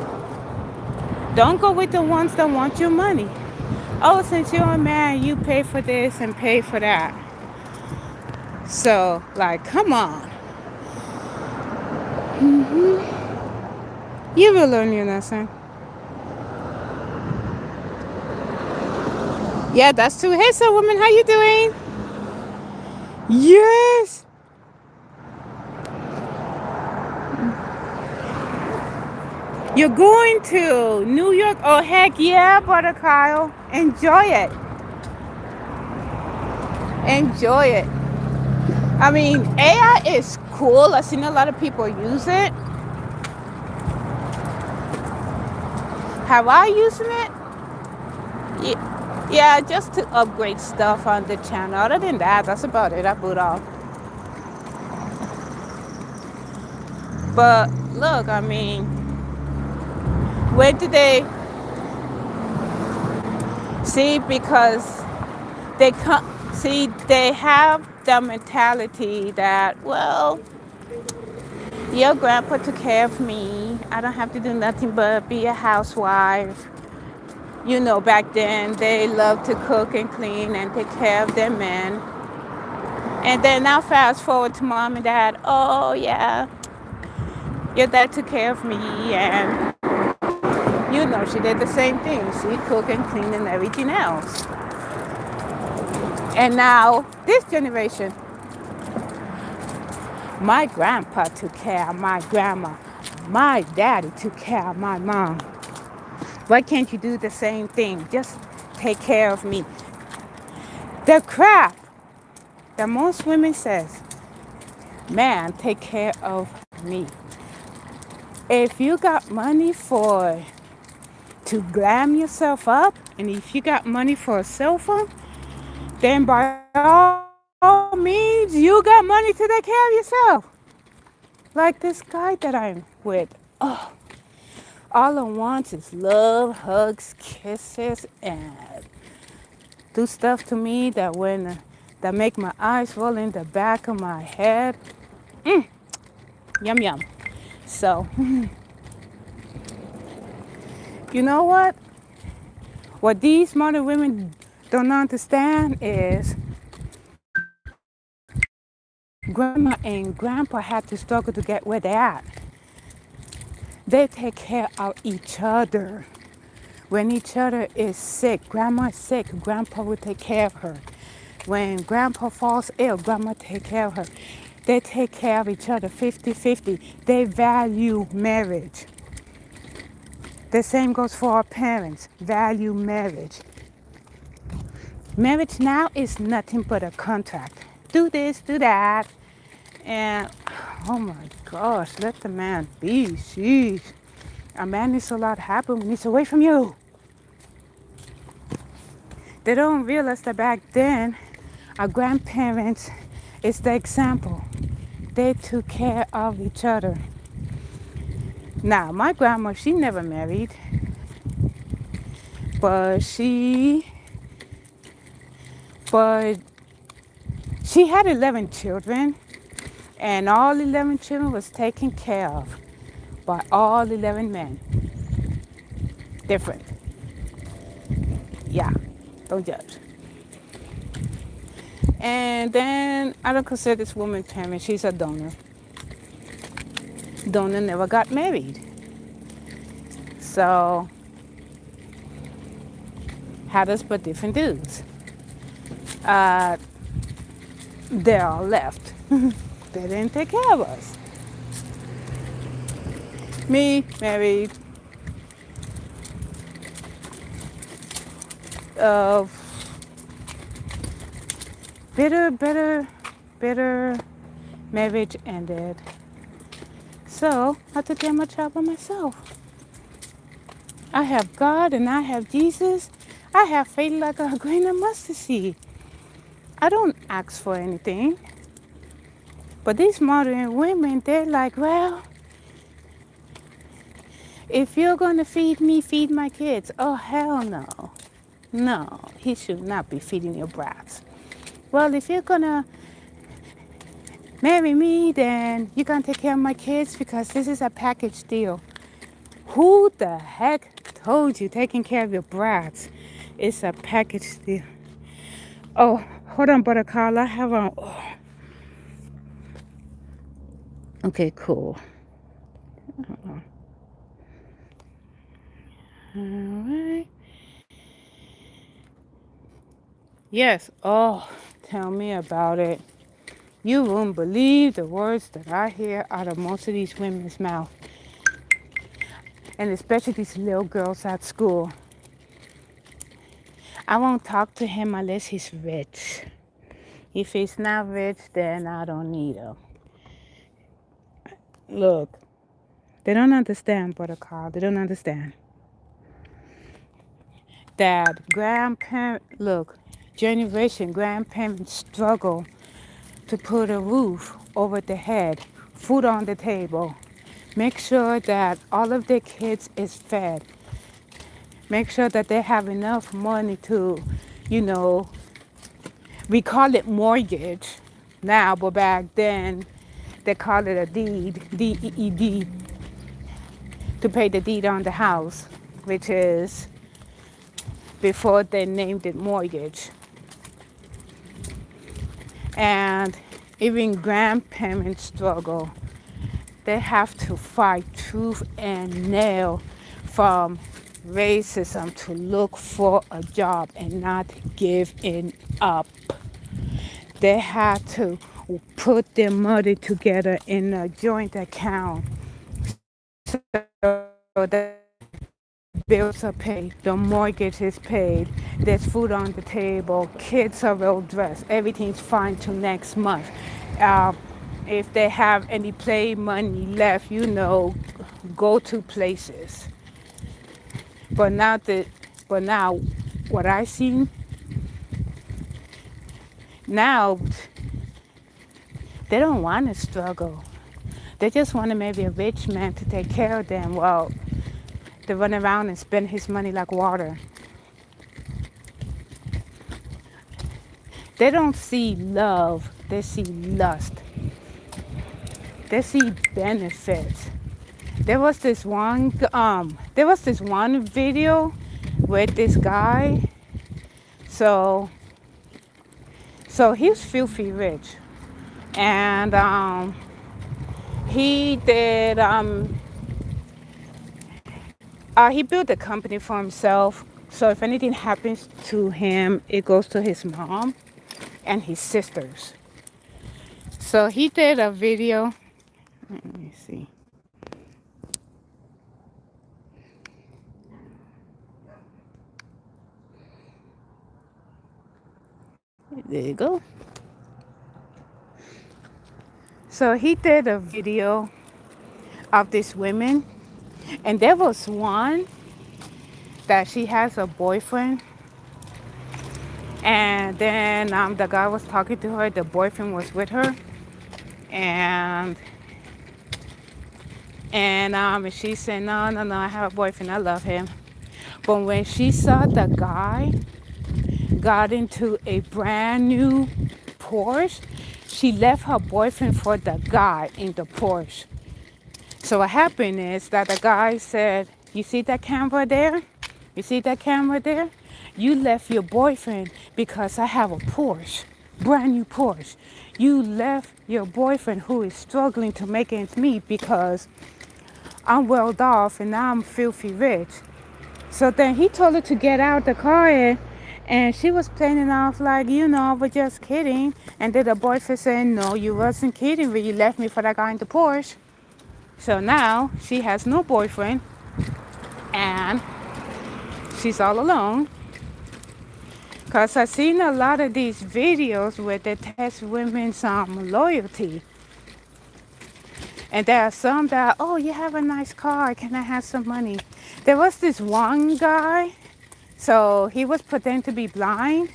Don't go with the ones that want your money. Oh, since you're a man, you pay for this and pay for that. So, like, come on. You will learn your lesson. Yeah, that's true. Hey, so woman, how you doing? Yes. You're going to New York? Oh, heck yeah, brother Kyle. Enjoy it. Enjoy it. I mean, AI is cool. I've seen a lot of people use it. Have I used it? Yeah, just to upgrade stuff on the channel. Other than that, that's about it. I boot off. But look, I mean, where do they see? Because they see, they have the mentality that, well, your grandpa took care of me. I don't have to do nothing but be a housewife. Back then they loved to cook and clean and take care of their men. And then now fast forward to mom and dad. Oh yeah, your dad took care of me, and she did the same thing. She cooked and cleaned and everything else. And now this generation, my grandpa took care of my grandma. My daddy took care of my mom. Why can't you do the same thing? Just take care of me. The crap that most women says, man, take care of me. If you got money to glam yourself up, and if you got money for a cell phone, then by all means, you got money to take care of yourself. Like this guy that I'm with. Oh, all I want is love, hugs, kisses, and do stuff to me that make my eyes roll in the back of my head. Yum yum. So, you know what? What these modern women don't understand is grandma and grandpa had to struggle to get where they're at. They take care of each other. When each other is sick, grandma is sick, grandpa will take care of her. When grandpa falls ill, grandma take care of her. They take care of each other 50-50. They value marriage. The same goes for our parents. Value marriage. Marriage now is nothing but a contract. Do this, do that. And, oh my gosh, let the man be. Sheesh. A man needs a lot happen when he's away from you. They don't realize that back then, our grandparents is the example. They took care of each other. Now, my grandma, she never married, but she had 11 children, and all 11 children was taken care of by all 11 men. Different. Yeah, don't judge. And then I don't consider this woman parent. She's a donor. Donor never got married. So, had us but different dudes. They're all left. They didn't take care of us. Me, married. Bitter marriage ended. So I took care of my child by myself. I have God and I have Jesus. I have faith like a grain of mustard seed. I don't ask for anything. But these modern women, they're like, well, if you're going to feed me, feed my kids. Oh, hell no. No, he should not be feeding your brats. Well, if you're going to marry me, then you're going to take care of my kids because this is a package deal. Who the heck told you taking care of your brats is a package deal? Oh, hold on, Brother Carl. I have a... Oh. Okay, cool. All right. Yes. Oh, tell me about it. You won't believe the words that I hear out of most of these women's mouth, and especially these little girls at school. I won't talk to him unless he's rich. If he's not rich, then I don't need him. Look, they don't understand, Brother Carl. They don't understand that grandparents struggle to put a roof over their head, food on the table, make sure that all of their kids is fed, make sure that they have enough money to, you know, we call it mortgage now, but back then they call it a deed, D-E-E-D, to pay the deed on the house, which is before they named it mortgage. And even grandparents struggle. They have to fight tooth and nail from racism to look for a job and not give it up. They have to put their money together in a joint account so that bills are paid, the mortgage is paid, there's food on the table, kids are well dressed, everything's fine till next month. Uh, if they have any play money left, go to places. But now, what I see now, they don't want to struggle. They just want maybe a rich man to take care of them. Well, they run around and spend his money like water. They don't see love, they see lust. They see benefits. There was this one video with this guy. So he's filthy rich. And he did he built a company for himself. So if anything happens to him, it goes to his mom and his sisters. So he did a video. Let me see. There you go. So he did a video of this woman, and there was one that she has a boyfriend, and then the guy was talking to her, the boyfriend was with her, and she said, no, I have a boyfriend, I love him. But when she saw the guy got into a brand new Porsche, she left her boyfriend for the guy in the Porsche. So what happened is that the guy said, you see that camera there? You see that camera there? You left your boyfriend because I have a Porsche, brand new Porsche. You left your boyfriend who is struggling to make ends meet because I'm well off and I'm filthy rich. So then he told her to get out the car, and she was playing it off like, I was just kidding. And then the boyfriend said, no, you wasn't kidding, but you left me for that guy in the Porsche. So now she has no boyfriend and she's all alone. Because I've seen a lot of these videos where they test women's loyalty. And there are some that, oh, you have a nice car. Can I have some money? There was this one guy, so he was pretending to be blind,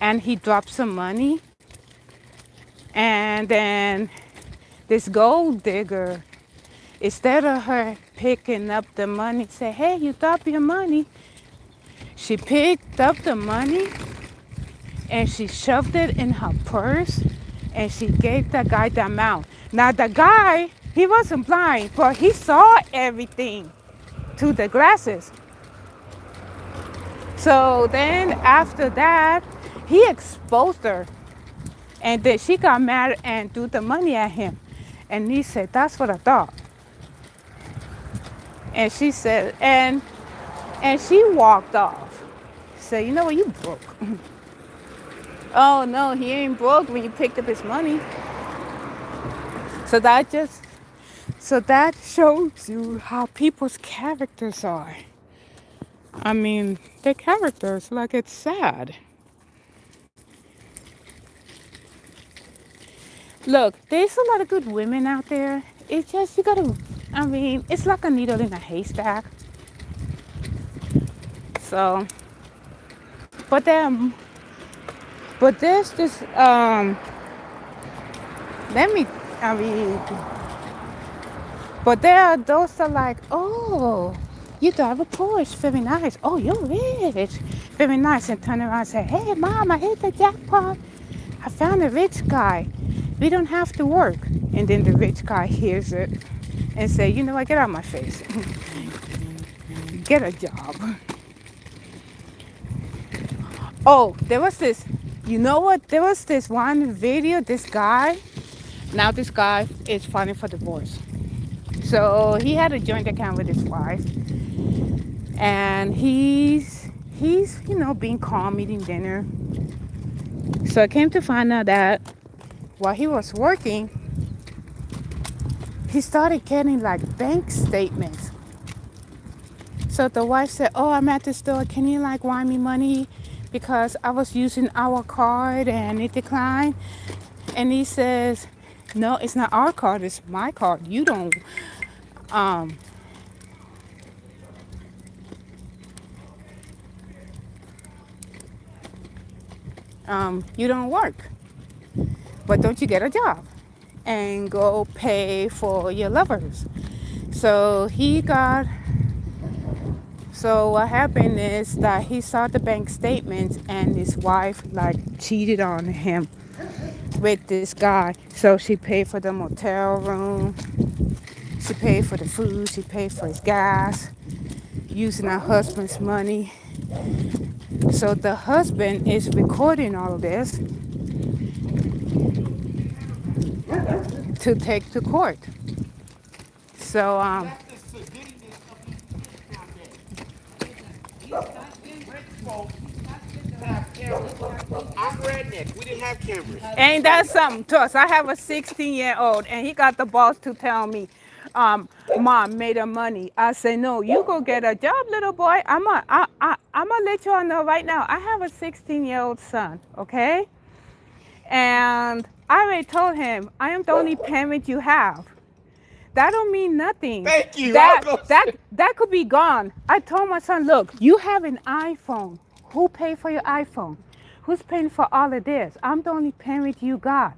and he dropped some money. And then this gold digger, instead of her picking up the money, say, hey, you dropped your money, she picked up the money and she shoved it in her purse and she gave the guy the amount. Now the guy, he wasn't blind, but he saw everything through the glasses. So then after that, he exposed her. And then she got mad and threw the money at him. And he said, that's what I thought. And she said, and she walked off. Said, you know what, you broke. Oh no, he ain't broke when you picked up his money. So that shows you how people's characters are. I mean, their characters, like, it's sad. Look, there's a lot of good women out there. It's just, you gotta, I mean, it's like a needle in a haystack. So, but then, but there's this, let me, I mean, but there are those that are like, oh, you drive a Porsche, very nice. Oh, you're rich, very nice. And turn around and say, hey, mom, I hit the jackpot. I found a rich guy. We don't have to work. And then the rich guy hears it and say, you know what, get out of my face. Get a job. Oh, there was this, you know what? There was this one video, this guy. Now this guy is filing for divorce. So he had a joint account with his wife. And he's being calm, eating dinner. So I came to find out that while he was working, he started getting like bank statements. So the wife said, oh, I'm at the store. Can you like wire me money? Because I was using our card and it declined. And he says, no, it's not our card. It's my card. You don't, um, you don't work. But don't you get a job and go pay for your lovers? So what happened is that he saw the bank statements and his wife like cheated on him with this guy. So she paid for the motel room, she paid for the food, she paid for his gas, using her husband's money. So the husband is recording all of this to take to court. So I'm redneck. We didn't have cameras. ain't that something to us? I have a 16-year-old and he got the balls to tell me, mom made her money. I say, no, you go get a job, little boy. I'm gonna let y'all know right now. I have a 16-year-old son, okay? And I already told him I am the only parent you have. That don't mean nothing. Thank you. That could be gone. I told my son, look, you have an iPhone. Who paid for your iPhone? Who's paying for all of this? I'm the only parent you got.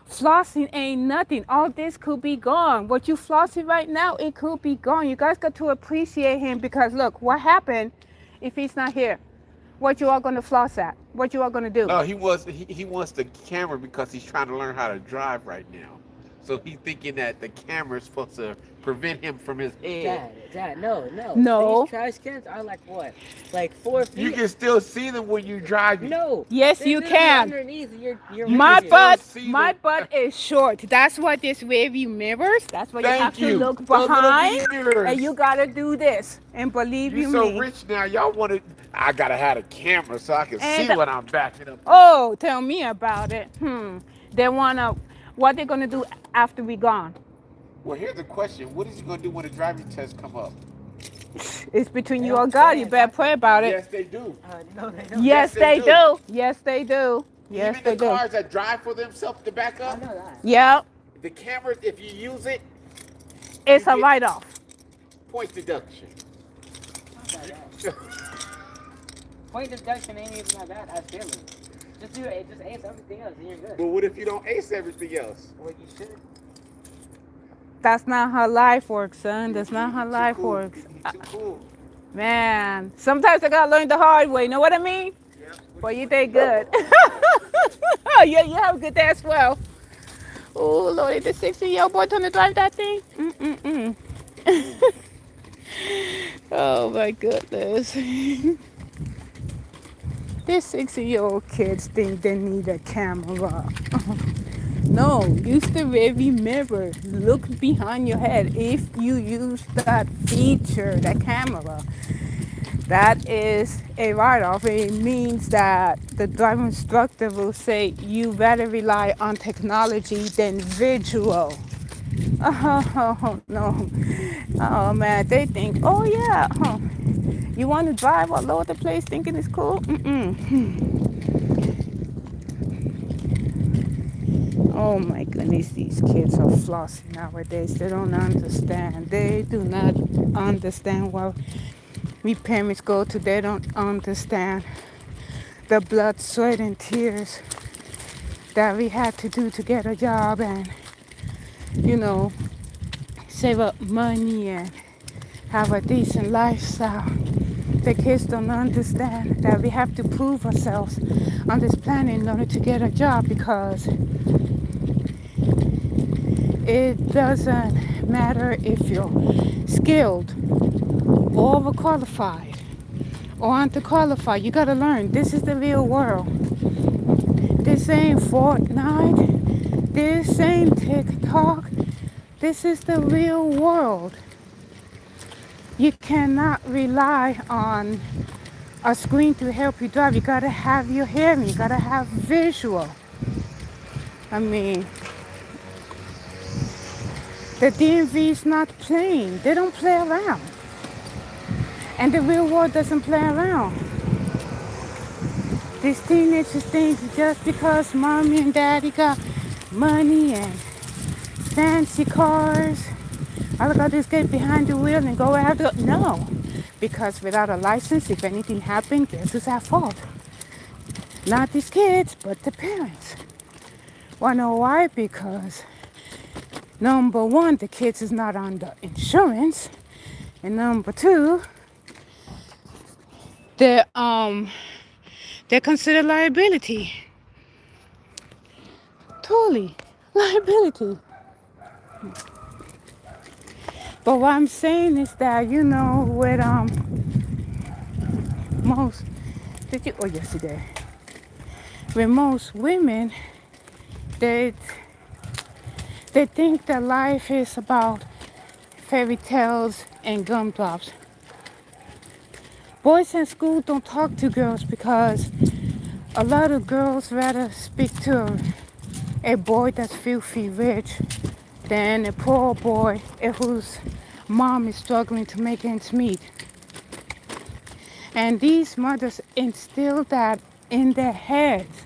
Flossing ain't nothing. All this could be gone. What you flossing right now, it could be gone. You guys got to appreciate him because look, what happened if he's not here? What you all gonna floss at? What you all gonna do? No, he wants the camera because he's trying to learn how to drive right now. So he's thinking that the camera is supposed to prevent him from his head. Dad, no. No. These trash cans are like what? Like 4 feet? You can still see them when you drive. No. Yes, you can. Underneath your My windshield. butt is short. That's why there's rearview mirrors. That's why you have Thank to you. look Those little behind, mirrors. and you gotta do this. And believe You're you so me. rich now. Y'all want to? I gotta have a camera so I can And see what I'm backing up. oh, tell me about it. They wanna. What they gonna do after we gone? Well, here's the question: what is he gonna do when the driving test come up? It's between They you don't and God. say You it. better pray about it. Yes, they do. No, they don't. Yes, Yes, they they do. do. Yes, they do. Yes, Even they the do. cars that drive for themselves to back I up, know that. Yeah. The cameras, if you use it, you It's a get write-off. point deduction. Not that bad. Point deduction ain't even that bad. I feel it. Just do it. Just ace everything else, and you're good. But what if you don't ace everything else? Well, you should. That's not how life works, son. That's not how You too life cool. works. You too cool. Man, sometimes I gotta learn the hard way. You know what I mean? Yep. But you did good. Yeah, you have a good day as well. Oh, Lord, the 16-year-old boy trying to drive that thing? Mm-mm-mm. Oh, my goodness. These 16-year-old kids think they need a camera. No, use the rearview mirror. Look behind your head. If you use that feature, that camera, that is a write-off. It means that the driving instructor will say you better rely on technology than visual. Oh no. Oh man, they think, oh yeah, you want to drive all over the place thinking it's cool? Mm-mm. Oh my goodness, these kids are flossy nowadays. They don't understand. They do not understand what we parents go to. They don't understand the blood, sweat, and tears that we had to do to get a job and, you know, save up money and have a decent lifestyle. The kids don't understand that we have to prove ourselves on this planet in order to get a job, because it doesn't matter if you're skilled or overqualified or underqualified. You gotta learn. This is the real world. This ain't Fortnite. This ain't TikTok. This is the real world. You cannot rely on a screen to help you drive. You gotta have your hearing. You gotta have visual. I mean, the DMV is not playing. They don't play around. And the real world doesn't play around. These teenagers think just because mommy and daddy got money and fancy cars, all I gotta do is get behind the wheel and go after. No, because without a license, if anything happened, guess who's at fault? Not these kids, but the parents. Wanna know why? Because number one, the kids is not on the insurance, and number two, they're considered liability. Totally liability. But what I'm saying is that, you know, with most, did you, oh yesterday, with most women, they think that life is about fairy tales and gumdrops. Boys in school don't talk to girls because a lot of girls rather speak to a boy that's filthy rich than a poor boy whose mom is struggling to make ends meet. And these mothers instill that in their heads,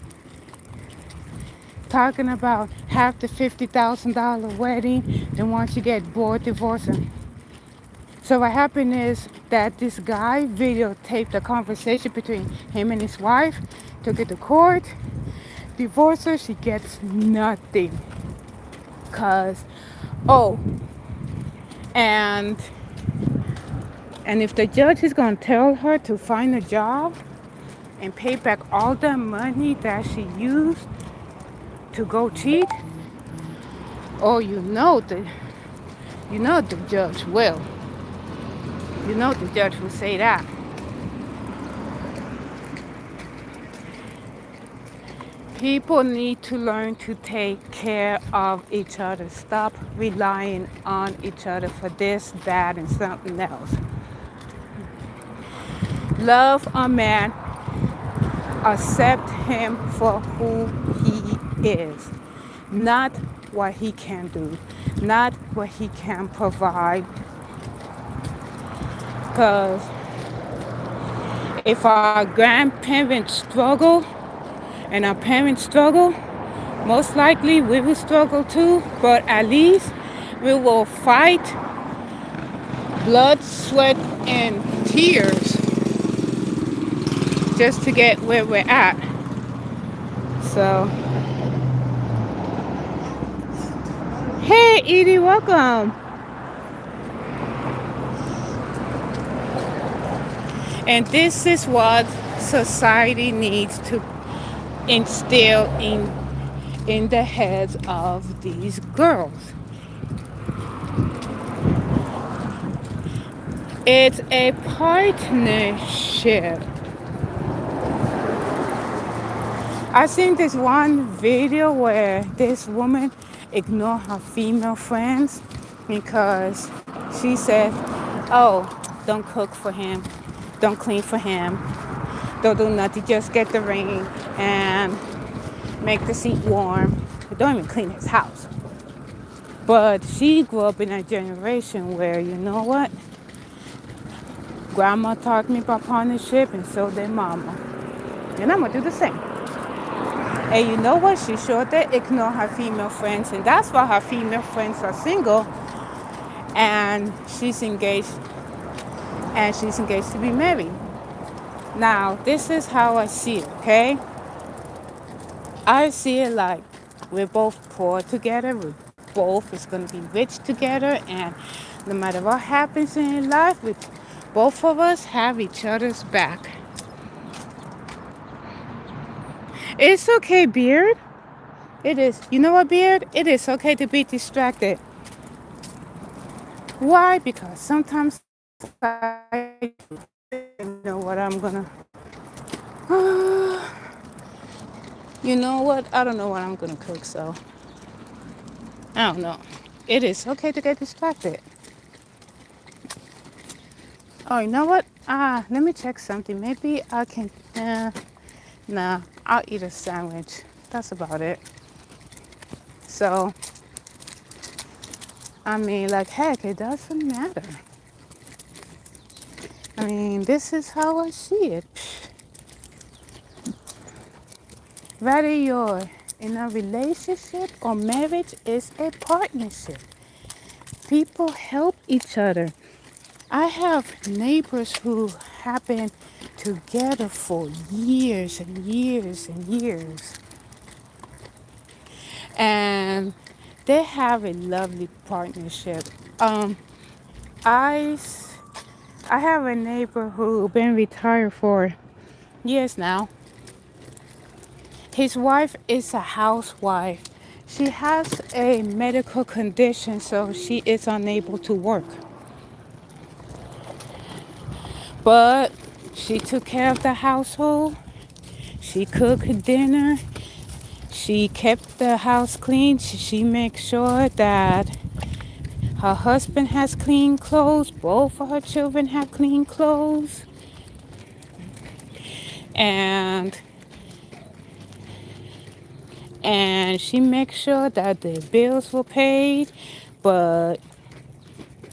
talking about half the $50,000 wedding, then once you get bored, divorce them. So what happened is that this guy videotaped a conversation between him and his wife, took it to court, divorced her, she gets nothing. Cause, oh, and if the judge is gonna tell her to find a job and pay back all the money that she used to go cheat, oh, you know the judge will. You know the judge will say that. People need to learn to take care of each other. Stop relying on each other for this, that, and something else. Love a man. Accept him for who he is. Not what he can do. Not what he can provide. Because if our grandparents struggle and our parents struggle, Most likely we will struggle too, but at least we will fight blood, sweat, and tears just to get where we're at. So, hey Edie, welcome. And this is what society needs to instill in the heads of these girls. It's a partnership. I seen this one video where this woman ignored her female friends because she said, "Oh, don't cook for him, don't clean for him, don't do nothing, just get the ring and make the seat warm. Don't even clean his house." But she grew up in a generation where, you know what? Grandma taught me about partnership, and so did mama. And I'm gonna do the same. And you know what? She sure did ignore her female friends, and that's why her female friends are single, and she's engaged to be married. Now, this is how I see it, okay? I see it like we're both poor together, we both is gonna be rich together, and no matter what happens in life, we both of us have each other's back. It's okay, Beard. It is. You know what, Beard? It is okay to be distracted. Why? Because sometimes I know what I'm gonna. You know what? I don't know what I'm gonna cook, so I don't know. It is okay to get distracted. Oh, you know what? Let me check something. Maybe I can. Nah, I'll eat a sandwich. That's about it. So, I mean, like, heck, it doesn't matter. I mean, this is how I see it. Whether you're in a relationship or marriage is a partnership. People help each other. I have neighbors who have been together for years and years and years. And they have a lovely partnership. Um, I, I have a neighbor who been retired for years now. His wife is a housewife. She has a medical condition, so she is unable to work. But she took care of the household. She cooked dinner. She kept the house clean. She makes sure that her husband has clean clothes. Both of her children have clean clothes. And she makes sure that the bills were paid. But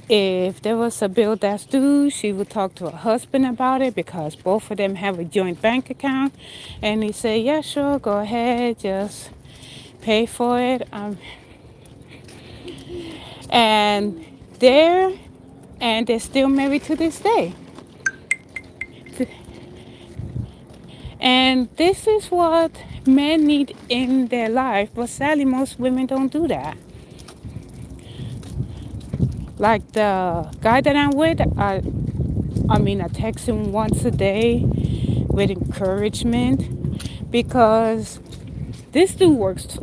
if there was a bill that's due, she would talk to her husband about it because both of them have a joint bank account. And he say, yeah, sure, go ahead, just pay for it. And they're still married to this day. And this is what men need in their life, but sadly most women don't do that. Like the guy that I'm with, I text him once a day with encouragement because this dude works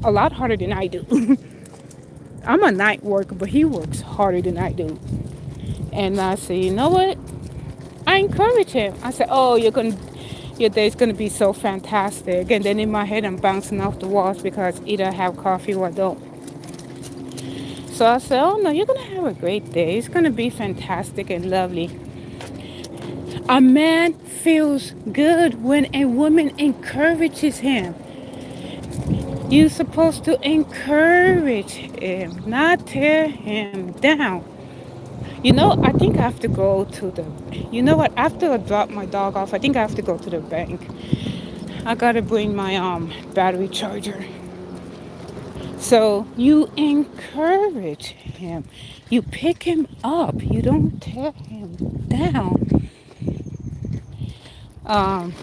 a lot harder than I do. I'm a night worker, but he works harder than I do. And I say, you know what? I encourage him. I said, oh, your day's gonna be so fantastic. And then in my head, I'm bouncing off the walls because either I have coffee or I don't. So I said, oh no, you're gonna have a great day. It's gonna be fantastic and lovely. A man feels good when a woman encourages him. You're supposed to encourage him, not tear him down. You know, I think I have to go to the, you know what, after I drop my dog off, I think I have to go to the bank. I gotta bring my battery charger. So you encourage him. You pick him up. You don't tear him down. Um,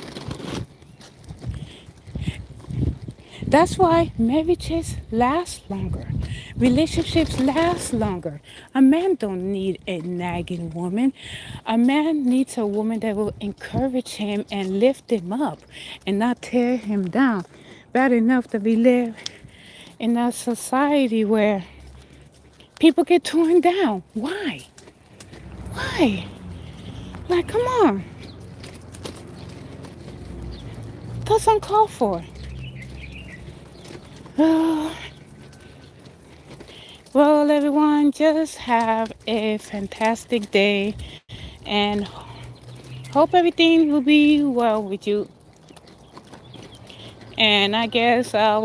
that's why marriages last longer. Relationships last longer. A man don't need a nagging woman. A man needs a woman that will encourage him and lift him up and not tear him down. Bad enough that we live in a society where people get torn down. Why? Why? Like, come on. That's uncalled for. Well, everyone, just have a fantastic day and hope everything will be well with you. And I guess I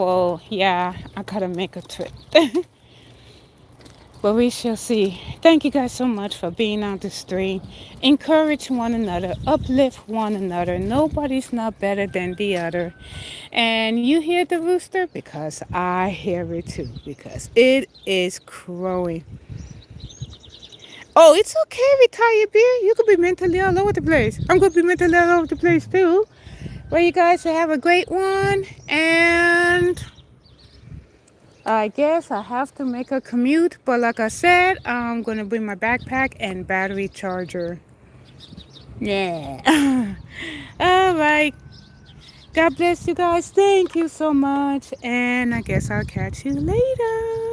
gotta make a trip. But we shall see. Thank you guys so much for being on the stream. Encourage one another, uplift one another. Nobody's not better than the other. And you hear the rooster? Because I hear it too. Because it is crowing. Oh, it's okay, retired beer. You could be mentally all over the place. I'm going to be mentally all over the place too. Well, you guys have a great one. And I guess I have to make a commute, but like I said, I'm gonna bring my backpack and battery charger. Yeah. All right. God bless you guys. Thank you so much. And I guess I'll catch you later.